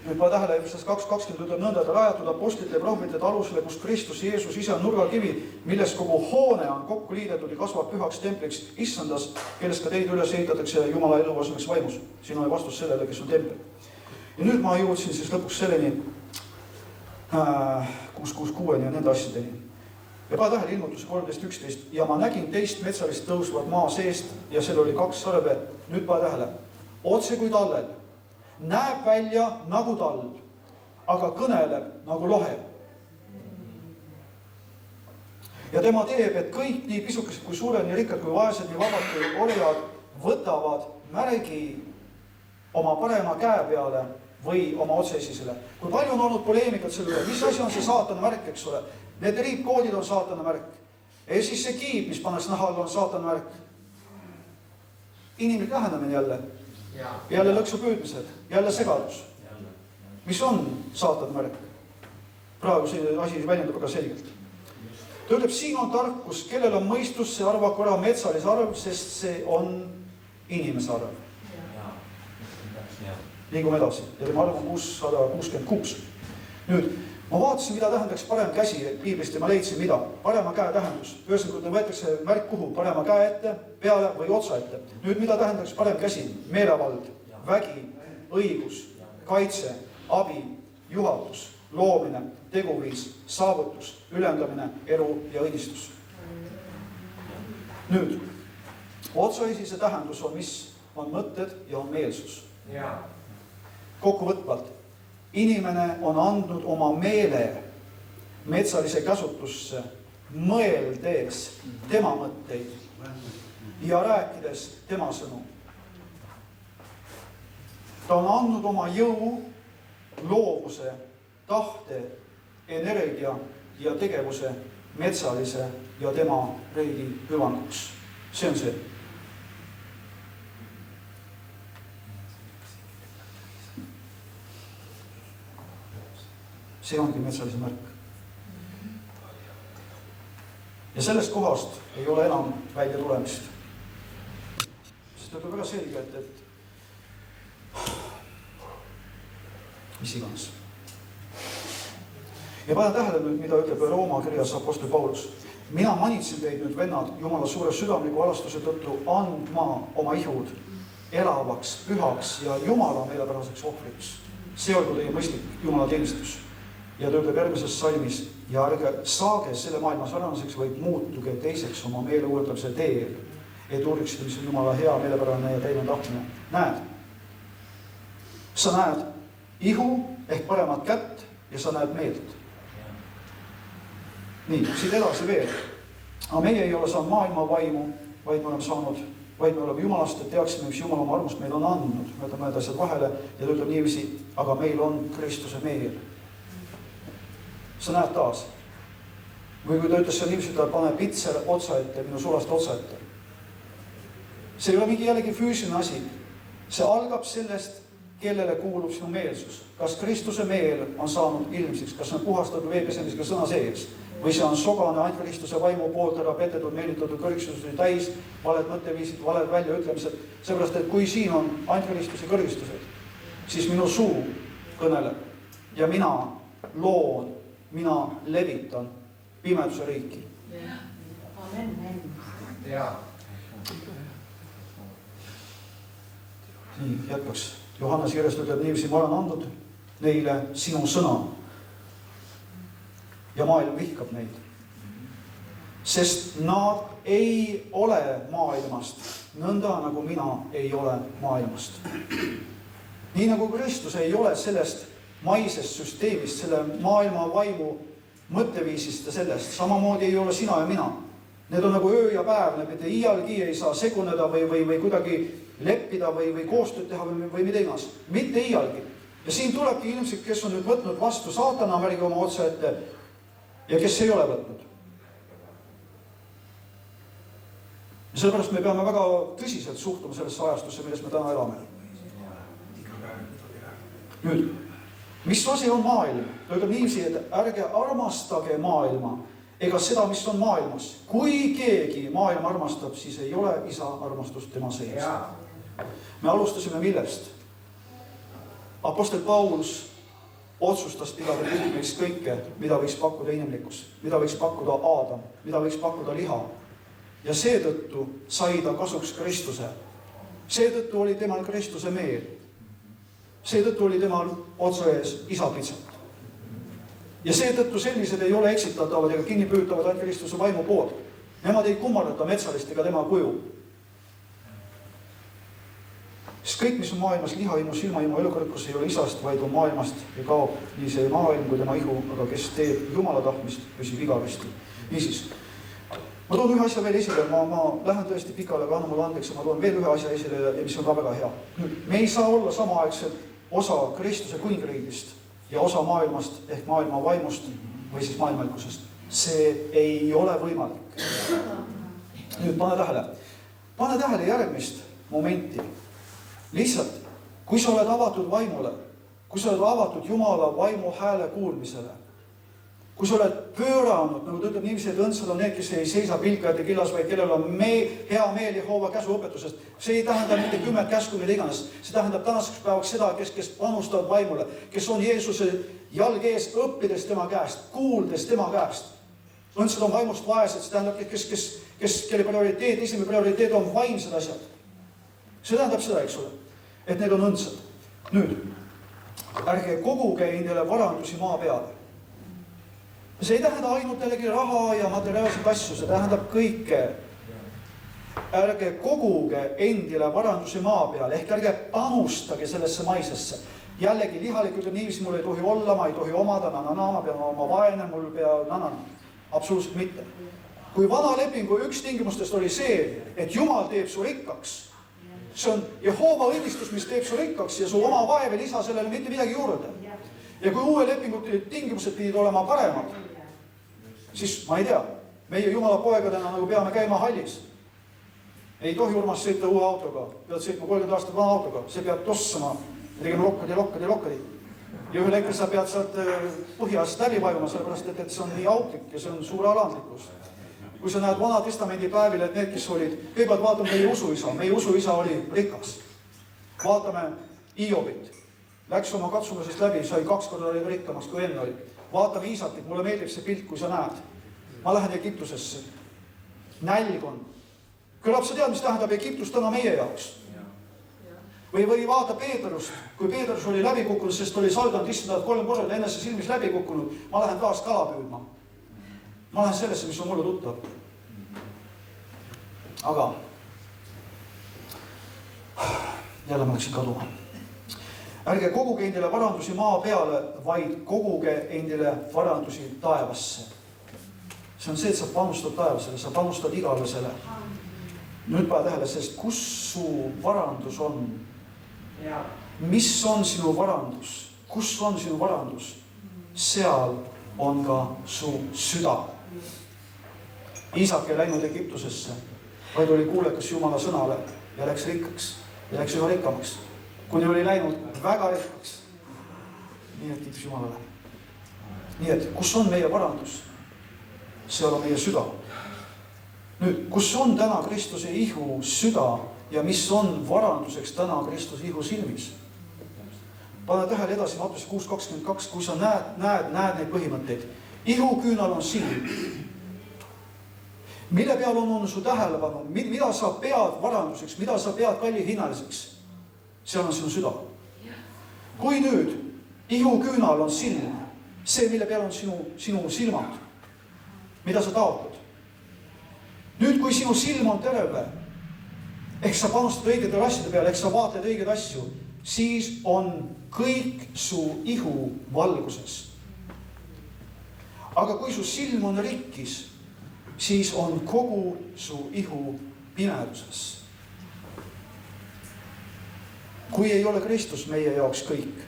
S1: nüüd ma tähele, Eefestas 2.20 ütleb nõnda, et rajatud apostlite ja prohvetite alusele, kus Kristus Jeesus ise on nurgakivi, milles kogu hoone on kokku liidetud ja kasvab pühaks templiks issandas, kellest ka teid üles ehitatakse Jumala eluasemeks vaimus. Siin on vastus sellele, kes on tempel. Ja nüüd ma jõudsin siis lõpuks selleni 6.6 ja nende asjadeni. Ja pane tähele ilmutuse 13.11 ja ma nägin teist metsalist tõusvat maa seest ja seal oli 2 sarve. Nüüd pane tähele, otse kui tallel. Näeb välja nagu talv, aga kõneleb nagu lohe. Ja tema teeb, et kõik nii pisukesed kui suured, nii rikkad kui vaesed, nii vabad kui olijad võtavad märgi oma parema käe peale või oma otseesisele. Kui palju on olnud poleemikat selle üle, mis asi on see saatana märk, eks ole? Need riipkoodid on saatana märk. Ja siis see kiib, mis pannakse nahal, on saatana märk. Inimlik lähenemine jälle lõksu püüdmised, jälle segadus. Mis on saatana märk? Praegu see asi väljendab väga selgelt. ta ütleb, siin on tarkus, kellel on mõistus, see arvaku ära metsalise arv, sest see on inimese arv. Liigume edasi. Ja tema arv on 666. Nüüd, ma vaatasin, mida tähendaks parem käsi piiblist ja ma leidsin, mida. Parema käe tähendus. Ühesõnaga, võetakse märk kuhu, parema käe ette, peale või otsa ette. Nüüd, mida tähendaks parem käsi? Meelevald, vägi, õigus, kaitse, abi, juhatus, loomine, teguviis, saavutus, ülendamine, elu ja õnnistus. Nüüd, otsaesise tähendus on, mis on mõtted ja on meelsus. Kokkuvõtvalt, inimene on andnud oma meele metsalise käsutusse, mõeldes tema mõtteid ja rääkides tema sõnu. Ta on andnud oma jõu, loovuse, tahte, energia ja tegevuse metsalise ja tema riigi hüvanguks. See on see. See ongi metsalise märk. Ja sellest kohast ei ole enam välja tulemist. Sest ta väga selge, et mis iganes. Ja pane tähele nüüd, mida ütleb Rooma kirjas apostel Paulus. Mina manitsin teid nüüd, vennad, Jumala suure südamliku alastuse tõttu andma oma ihud elavaks, pühaks ja Jumala meelepäraseks ohvriks. See olgu teie mõistlik Jumala teenistus. Ja ta ütleb järgmises salmis, ja ärge saage selle maailma sarnaseks, vaid muutuge teiseks oma meele uuendamise teel, et uuriksite, mis on Jumala hea, meelepärane ja teine tahtmine. Näed, sa näed ihu ehk paremat kätt ja sa näed meelt. Nii, siit edasi veel. Aga meie ei ole saanud maailma vaimu, vaid me oleme Jumalast, et teaksime, mis Jumal oma armust meil on andnud. Me võtame need asjad vahele ja ta ütleb niiviisi, aga meil on Kristuse meel. Sa näed taas. Või kui ta ütles see niiviisi, ta pane pitser otsa ette, minu sulast otsa ette. See ei ole mingi jällegi füüsiline asi. See algab sellest, kellele kuulub sinu meelsus. Kas Kristuse meel on saanud ilmsiks, kas on puhastatud veepesemisega sõna sees, või see on sogane ainult Kristuse vaimu poolt ära petetud, meelitatud kõrgstusi täis, valed mõtteviisid, valed väljaütlemised. Seepärast, et kui siin on ainult Kristuse kõrgstused, siis minu suu kõneleb ja mina loon, mina levitan pimeduse riiki.
S2: Amen.
S1: Nii, jätkaks. Johannes kirjast ütleb niiviisi, ma olen andnud neile sinu sõna ja maailm vihkab neid. Sest nad ei ole maailmast, nõnda nagu mina ei ole maailmast. Nii nagu Kristus ei ole sellest maisest süsteemist, selle maailma vaimu mõtteviisist ja sellest, samamoodi ei ole sina ja mina. Need on nagu öö ja päev, need mitte iialgi ei saa seguneda või kuidagi leppida või koostööd teha või mida iganes. Mitte iialgi. Ja siin tulebki inimesed, kes on nüüd võtnud vastu saatana märgi oma otsa ette ja kes ei ole võtnud. Ja sellepärast me peame väga tõsiselt suhtuma sellesse ajastusse, milles me täna elame. Nüüd, mis asi on maailm? Ta ütleb niiviisi, et ärge armastage maailma ega seda, mis on maailmas. Kui keegi maailma armastab, siis ei ole isa armastust tema sees. Me alustasime millest? Apostel Paulus otsustas pidada pühmeks kõike, mida võiks pakkuda inimlikkus, mida võiks pakkuda Aadam, mida võiks pakkuda liha. Ja seetõttu sai ta kasuks Kristuse. Seetõttu oli temal Kristuse meel. Seetõttu oli temal otsa ees isa pitsat. Ja seetõttu sellised ei ole eksitatavad ega kinnipüütavad ainult Kristuse vaimu poolt. Nemad ei kummardata metsalist ega tema kuju. Sest kõik, mis on maailmas lihahimu, silmahimu, elukõrkus ei ole isast, vaid on maailmast ja kaob nii see maailm kui tema ihu, aga kes teeb Jumala tahtmist, püsib igavesti. Niisiis, ma toon ühe asja veel esile, ma lähen tõesti pikale, aga anna mulle andeks ja ma toon veel ühe asja esile, mis on ka väga hea. Me ei saa olla samaaegselt osa Kristuse kuningriigist ja osa maailmast ehk maailma vaimust või siis maailmalikkusest. See ei ole võimalik. Nüüd pane tähele järgmist momenti. Lihtsalt, kui sa oled avatud vaimule, kui sa oled avatud Jumala vaimu hääle kuulmisele, kui sa oled pööranud, nagu ta ütleb niiviisi, et õndsad on need, kes ei seisa pilkajate killas, vaid kellel on hea meel Jehova käsuõpetusest. See ei tähenda mitte 10 käsku, mida iganes. See tähendab tänaseks päevaks seda, kes panustavad vaimule, kes on Jeesuse jalg ees, õppides tema käest, kuuldes tema käest. Õndsad on vaimust vaesed, see tähendab, kelle prioriteet, esimene prioriteet on vaimsed asjad. See tähendab seda, eks ole, et need on õndsad. Nüüd, ärge koguge endale varandusi maa peale. See ei tähenda ainult jällegi raha ja materiaalseid asju, see tähendab kõike. Ärge koguge endile varandusi maa peale, ehk ärge panustage sellesse maisesse. Jällegi lihalik ütleb niiviisi, mul ei tohi olla, ma ei tohi omada, ma pean olema vaene, mul peab absoluutselt mitte. Kui vana lepingu üks tingimustest oli see, et Jumal teeb su rikkaks, see on Jehova õnnistus, mis teeb su rikkaks ja su oma vaev ei lisa sellele mitte midagi juurde. Ja kui uue lepingu tingimused pidid olema paremad, siis ma ei tea, meie Jumala poegadena nagu peame käima hallis. Ei tohi Urmas sõita uue autoga, pead sõitma 30 aastat vana autoga, see peab tossama, tegema lokkadi. Ja ühel hetkel sa pead sealt põhjast läbi vajuma, sellepärast et see on nii autlik ja see on suure alandlikkus. Kui sa näed Vana Testamendi päevil, et need, kes olid, kõigepealt vaatame meie usuisa oli rikas. Vaatame Iobit. Läks oma katsumusest läbi, sai 2 korda rikkamaks, kui enne oli. Vaatame Iisakit, mulle meeldib see pilt, kui sa näed. Ma lähen Egiptusesse. Nälg on. Küllap sa tead, mis tähendab Egiptus täna meie jaoks. Või vaata Peetrust, kui Peetrus oli läbi kukkunud, sest oli salganud issandad 3 korda, enne see silmis läbi kukkunud, ma lähen taas kala püüdma. Ma lähen sellesse, mis on mulle tuttav. Aga jälle ma läksin kaduma. Ärge koguge endile varandusi maa peale, vaid koguge endile varandusi taevasse. See on see, et sa panustad taevasele, sa panustad igavesele. Nüüd päeva tähele, sest kus su varandus on? Mis on sinu varandus? Kus on sinu varandus? Seal on ka su süda. Iisak ei läinud Egiptusesse, vaid oli kuulekas Jumala sõnale ja läks rikkaks ja läks üha rikkamaks. Kuni oli läinud väga rikkaks. Nii et kiitus Jumalale. Nii et kus on meie varandus? Seal on meie süda. Nüüd, kus on täna Kristuse ihu süda ja mis on varanduseks täna Kristuse ihu silmis? Pane tähele edasi Matteuse 6:22, kui sa näed neid põhimõtteid. Ihuküünal on silm. Mille peal on su tähelepanu? Mida sa pead varanduseks? Mida sa pead kallihinnaliseks? Seal on sinu süda. Kui nüüd ihuküünal on silm, see, mille peal on sinu silmad, mida sa taotled. Nüüd, kui sinu silm on terve, ehk sa panustad õigete asjade peale, ehk sa vaatled õigeid asju, siis on kõik su ihu valguses. Aga kui su silm on rikkis, siis on kogu su ihu pimeduses. Kui ei ole Kristus meie jaoks kõik,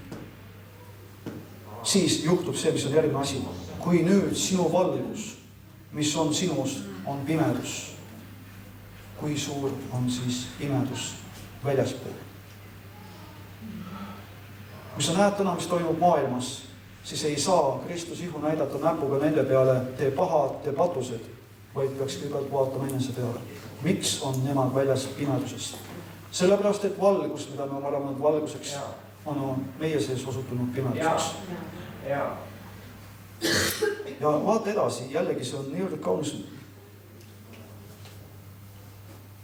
S1: siis juhtub see, mis on järgmine asi. Kui nüüd sinu valgus, mis on sinus, on pimedus. Kui suur on siis pimedus väljaspool. Kui sa näed täna, mis toimub maailmas, siis ei saa Kristus ihu näidata näpuga nende peale, tee pahad, tee patused, vaid peaks kõigepealt vaatama enese peale. Miks on nemad väljas pimeduses? Sellepärast, et valgus, mida me arvame valguseks, on meie sees osutunud pimeduseks. Ja vaata edasi, jällegi see on niivõrd kaunis.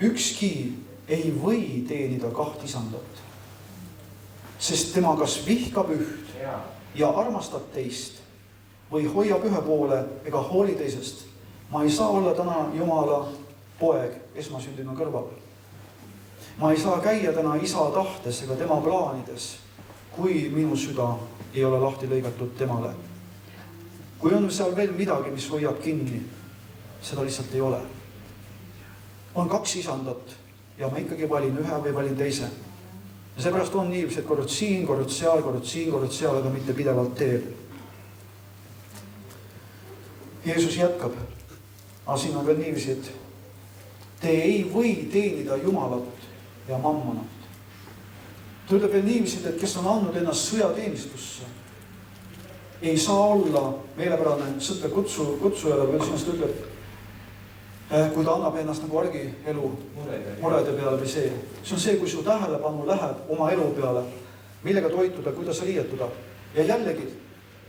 S1: Ükski ei või teenida 2 isandat, sest tema kas vihkab üht ja armastab teist või hoiab ühe poole ega hooli teisest. Ma ei saa olla täna Jumala poeg esmasündinu kõrval. Ma ei saa käia täna isa tahtes ega tema plaanides, kui minu süda ei ole lahti lõigatud temale. Kui on seal veel midagi, mis hoiab kinni, seda lihtsalt ei ole. On 2 isandat ja ma ikkagi valin ühe või valin teise. Ja seepärast on niiviisi, et kord siin, kord seal, aga mitte pidevalt teeb. Jeesus jätkab, aga siin on veel niiviisi, et te ei või teenida Jumalat ja mammonat. Ta ütleb veel niiviisi, et kes on andnud ennast sõjateenistusse, ei saa olla meelepärane sõtter kutsujale, või kuidas ta ütleb, kui ta annab ennast nagu argielu murede peale või see. See on see, kui su tähelepanu läheb oma elu peale, millega toituda, kuidas riietuda. Ja jällegi,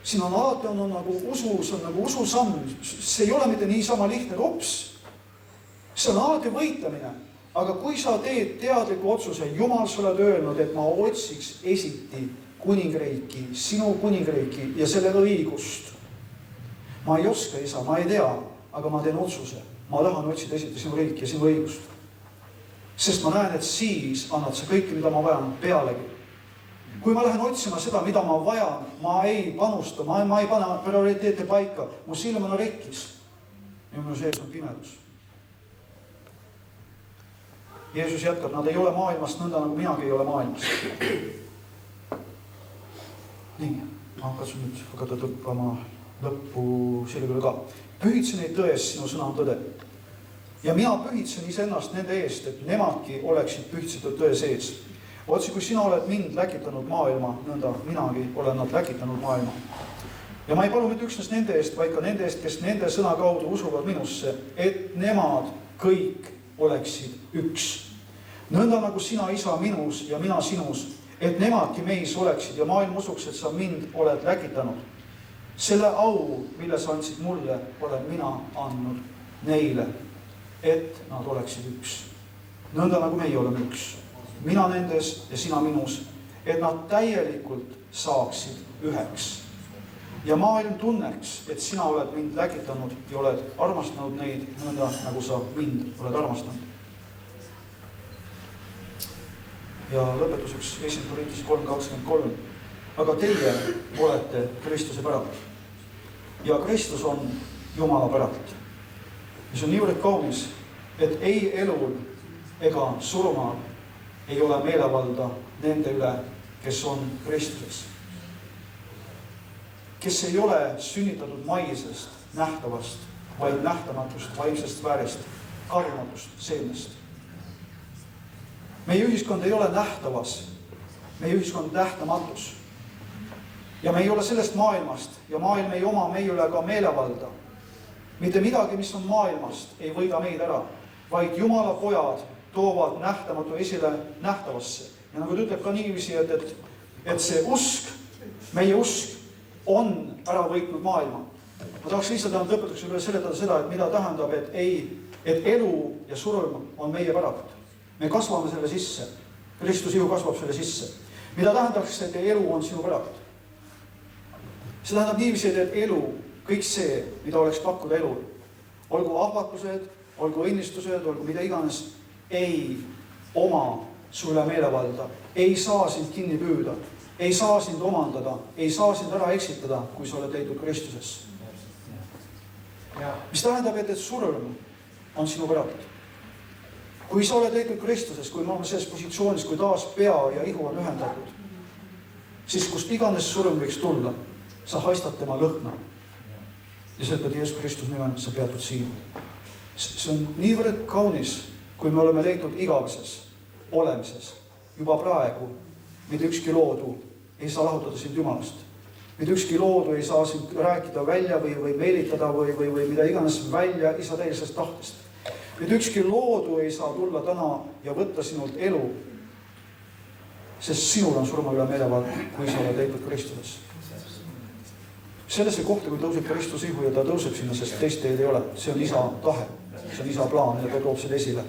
S1: siin on alati nagu usu, see on nagu ususamm. See ei ole mitte niisama lihtne kops. See on alati võitlemine. Aga kui sa teed teadliku otsuse, Jumal sulle oled öelnud, et ma otsiks esiti kuningriiki, sinu kuningriiki ja selle õigust. Ma ei oska, isa, ma ei tea, aga ma teen otsuse. Ma tahan otsida esiti sinu riiki ja sinu õigust. Sest ma näen, et siis annad sa kõike, mida ma vajan pealegi. Kui ma lähen otsima seda, mida ma vajan, ma ei panusta, ma ei pane prioriteete paika. Mu silm on rekkis ja minu sees on pimedus. Jeesus jätkab, nad ei ole maailmast nõnda, nagu minagi ei ole maailmast. Nii, ma katsun nüüd hakata tõppama lõppu selle küll ka. Pühitse neid tões, sinu sõna on tõde. Ja mina pühitsen iseennast nende eest, et nemadki oleksid pühitsetud tõe sees. Otsi, kui sina oled mind läkitanud maailma, nõnda minagi olen nad läkitanud maailma. Ja ma ei palu mitte üksnes nende eest, vaid ka nende eest, kes nende sõna kaudu usuvad minusse, et nemad kõik oleksid üks. Nõnda nagu sina, isa, minus ja mina sinus, et nemadki meis oleksid ja maailm usuks, et sa mind oled läkitanud. Selle au, mille sa andsid mulle, olen mina andnud neile, et nad oleksid üks. Nõnda nagu meie oleme üks. Mina nendes ja sina minus, et nad täielikult saaksid üheks. Ja maailm tunneks, et sina oled mind läkitanud ja oled armastanud neid nõnda, nagu sa mind oled armastanud. Ja lõpetuseks 1. Korintus 3:23. Aga teie olete Kristuse päralt. Ja Kristus on Jumala päralt. Ja see on niivõrd kaunis, et ei elul ega surmaal ei ole meelevalda nende üle, kes on Kristuses. Kes ei ole sünnitatud maisest, nähtavast, vaid nähtamatust, vaimsest väärist, karjumatust, seemnest. Meie ühiskond ei ole nähtavas, meie ühiskond nähtamatus. Ja me ei ole sellest maailmast ja maailm ei oma meie üle ka meelevalda. Mitte midagi, mis on maailmast, ei võida meid ära, vaid Jumala pojad toovad nähtamatu esile nähtavasse. Ja nagu ta ütleb ka niiviisi, et see usk, meie usk on ära võitnud maailma. Ma tahaks lihtsalt lõpetuseks üle seletada seda, et mida tähendab, et elu ja surm on meie päralt. Me kasvame selle sisse. Kristus ihu kasvab selle sisse. Mida tähendaks, et elu on sinu päralt? See tähendab niiviisi, et elu, kõik see, mida oleks pakkuda elul, olgu ahvatlused, olgu õnnistused, olgu mida iganes, ei oma su üle meelevalda, ei saa sind kinni püüda, ei saa sind omandada, ei saa sind ära eksitada, kui sa oled leidnud Kristuses. Mis tähendab, et surm on sinu päralt. Kui sa oled leidnud Kristuses, kui me oleme selles positsioonis, kui taas pea ja ihu on ühendatud, siis kust iganes surm võiks tulla, sa haistad tema lõhna. Ja sa ütled Jeesus Kristus nimel, sa peatud siin. See on niivõrd kaunis, kui me oleme leidnud igaveses olemises. Juba praegu, mitte ükski loodu ei saa lahutada sind Jumalast. Mitte ükski loodu ei saa sind rääkida välja või meelitada või mida iganes välja isa täiesest tahtest. Mitte ükski loodu ei saa tulla täna ja võtta sinult elu, sest sinul on surma üle meelevald, kui sa oled leidnud Kristuses. Sellesse kohta, kui tõuseb Kristus ihu ja ta tõuseb sinna, sest teist teed ei ole. See on isa tahe, see on isa plaan ja ta toob selle esile.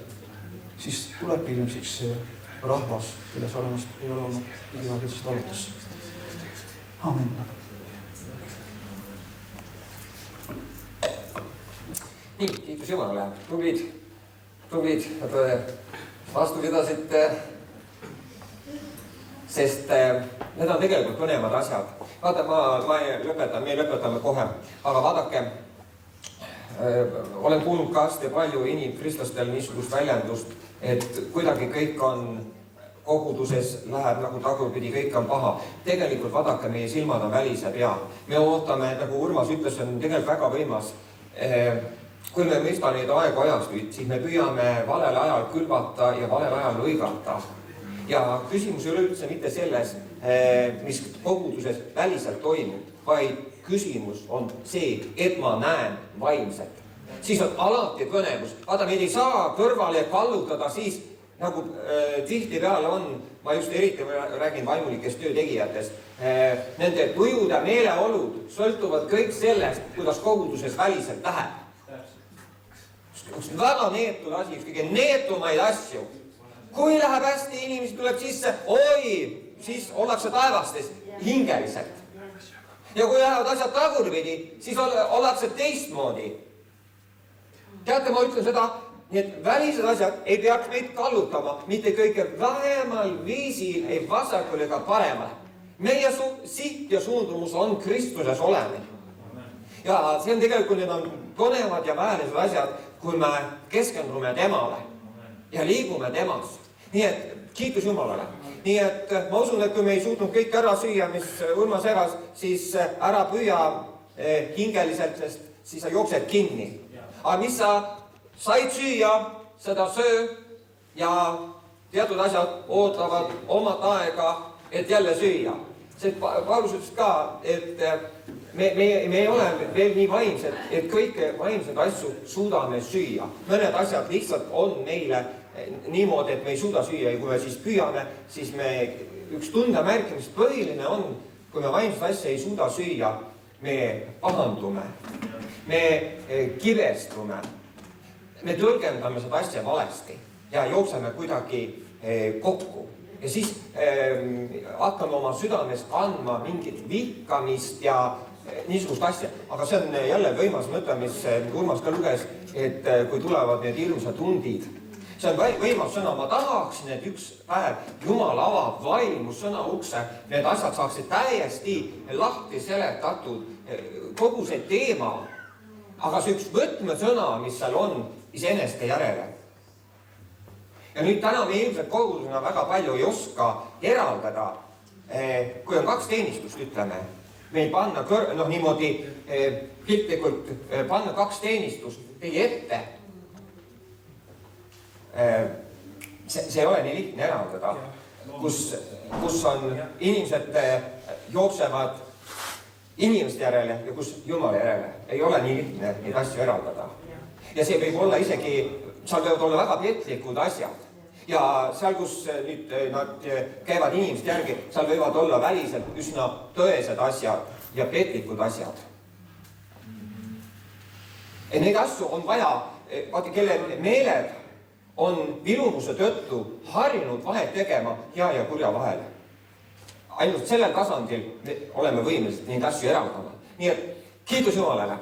S1: Siis tuleb ilmsiks see rahvas, kelle sarnast ei ole olnud igivahelsest alates. Amen.
S3: Nii, kiitus Jumalale. Tublid, et vastu pidasite, sest need on tegelikult põnevad asjad. Vaata, me lõpetame kohe, aga vaadake, olen kuulnud ka hästi palju inimkristlastel niisugust väljendust, et kuidagi kõik on koguduses, läheb nagu tagurpidi, kõik on paha. Tegelikult vaadake, meie silmad on välised ja me ootame, nagu Urmas ütles, on tegelikult väga võimas. Kui me mõista neid aegu ajast, siis me püüame valel ajal külvata ja valel ajal lõigata. ja küsimus ei ole üldse mitte selles, mis koguduses väliselt toimub, vaid küsimus on see, et ma näen vaimselt. Siis on alati kõnevus. Vaata, meid ei saa kõrvale kallutada siis, nagu tihtipeale on, ma just eriti räägin vaimulikest töötegijatest, nende tujude meeleolud sõltuvad kõik sellest, kuidas koguduses väliselt läheb. Üks väga neetud asi, üks kõige neetumaid asju. Kui läheb hästi, inimesi tuleb sisse, siis ollakse taevastes hingeliselt. Ja kui lähevad asjad tagurpidi, siis ollakse teistmoodi. Teate, ma ütlen seda, nii et välised asjad ei peaks meid kallutama, mitte kõige vähemal viisil ei vasakul ega paremal. Meie siht ja suundumus on Kristuses olemine. Ja see on tegelikult, need on põnevad ja väärtused asjad, kui me keskendume temale ja liigume temast. Nii et kiitus Jumalale. Nii et ma usun, et kui me ei suutnud kõik ära süüa, mis Urmas eras, siis ära püüa hingeliselt, sest siis sa jooksed kinni. Aga mis sa said süüa, seda söö ja teatud asjad ootavad omat aega, et jälle süüa. Sest Paulus ütles ka, et me ei ole veel nii vaimsed, et kõike vaimsed asju suudame süüa. Mõned asjad lihtsalt on meile niimoodi, et me ei suuda süüa ja kui me siis püüame, siis üks tunde märkimist põhiline on, kui me vaimsed asja ei suuda süüa, me pahandume, me kibestume, me tõlgendame seda asja valesti ja jookseme kuidagi kokku. Ja siis hakkame oma südames kandma mingit vihkamist ja niisugust asja. Aga see on jälle võimas mõte, mis Urmas ka luges, et kui tulevad need hirmsad tundid, see on võimas sõna, ma tahaksin, et üks päev Jumal avab vaimu sõna ukse, need asjad saaksid täiesti lahti seletatud, kogu see teema. Aga see üks võtmesõna, mis seal on, iseeneste järele. Ja nüüd täna me ilmselt kogudusena väga palju ei oska eraldada, kui on kaks teenistust, ütleme, meil panna niimoodi piltlikult panna kaks teenistust teie ette. See ei ole nii lihtne eraldada, kus on inimesed jooksevad inimeste järele ja kus Jumala järele. Ei ole nii lihtne neid asju eraldada. Ja see võib olla isegi, seal võivad olla väga petlikud asjad. Ja seal, kus nüüd nad käivad inimeste järgi, seal võivad olla väliselt üsna tõesed asjad ja petlikud asjad. Ja neid asju on vaja, kelle meeled on vilumuse tõttu harjunud vahet tegema hea ja kurja vahel. Ainult sellel tasandil me oleme võimelised neid asju eraldama. Nii et kiitus Jumalale.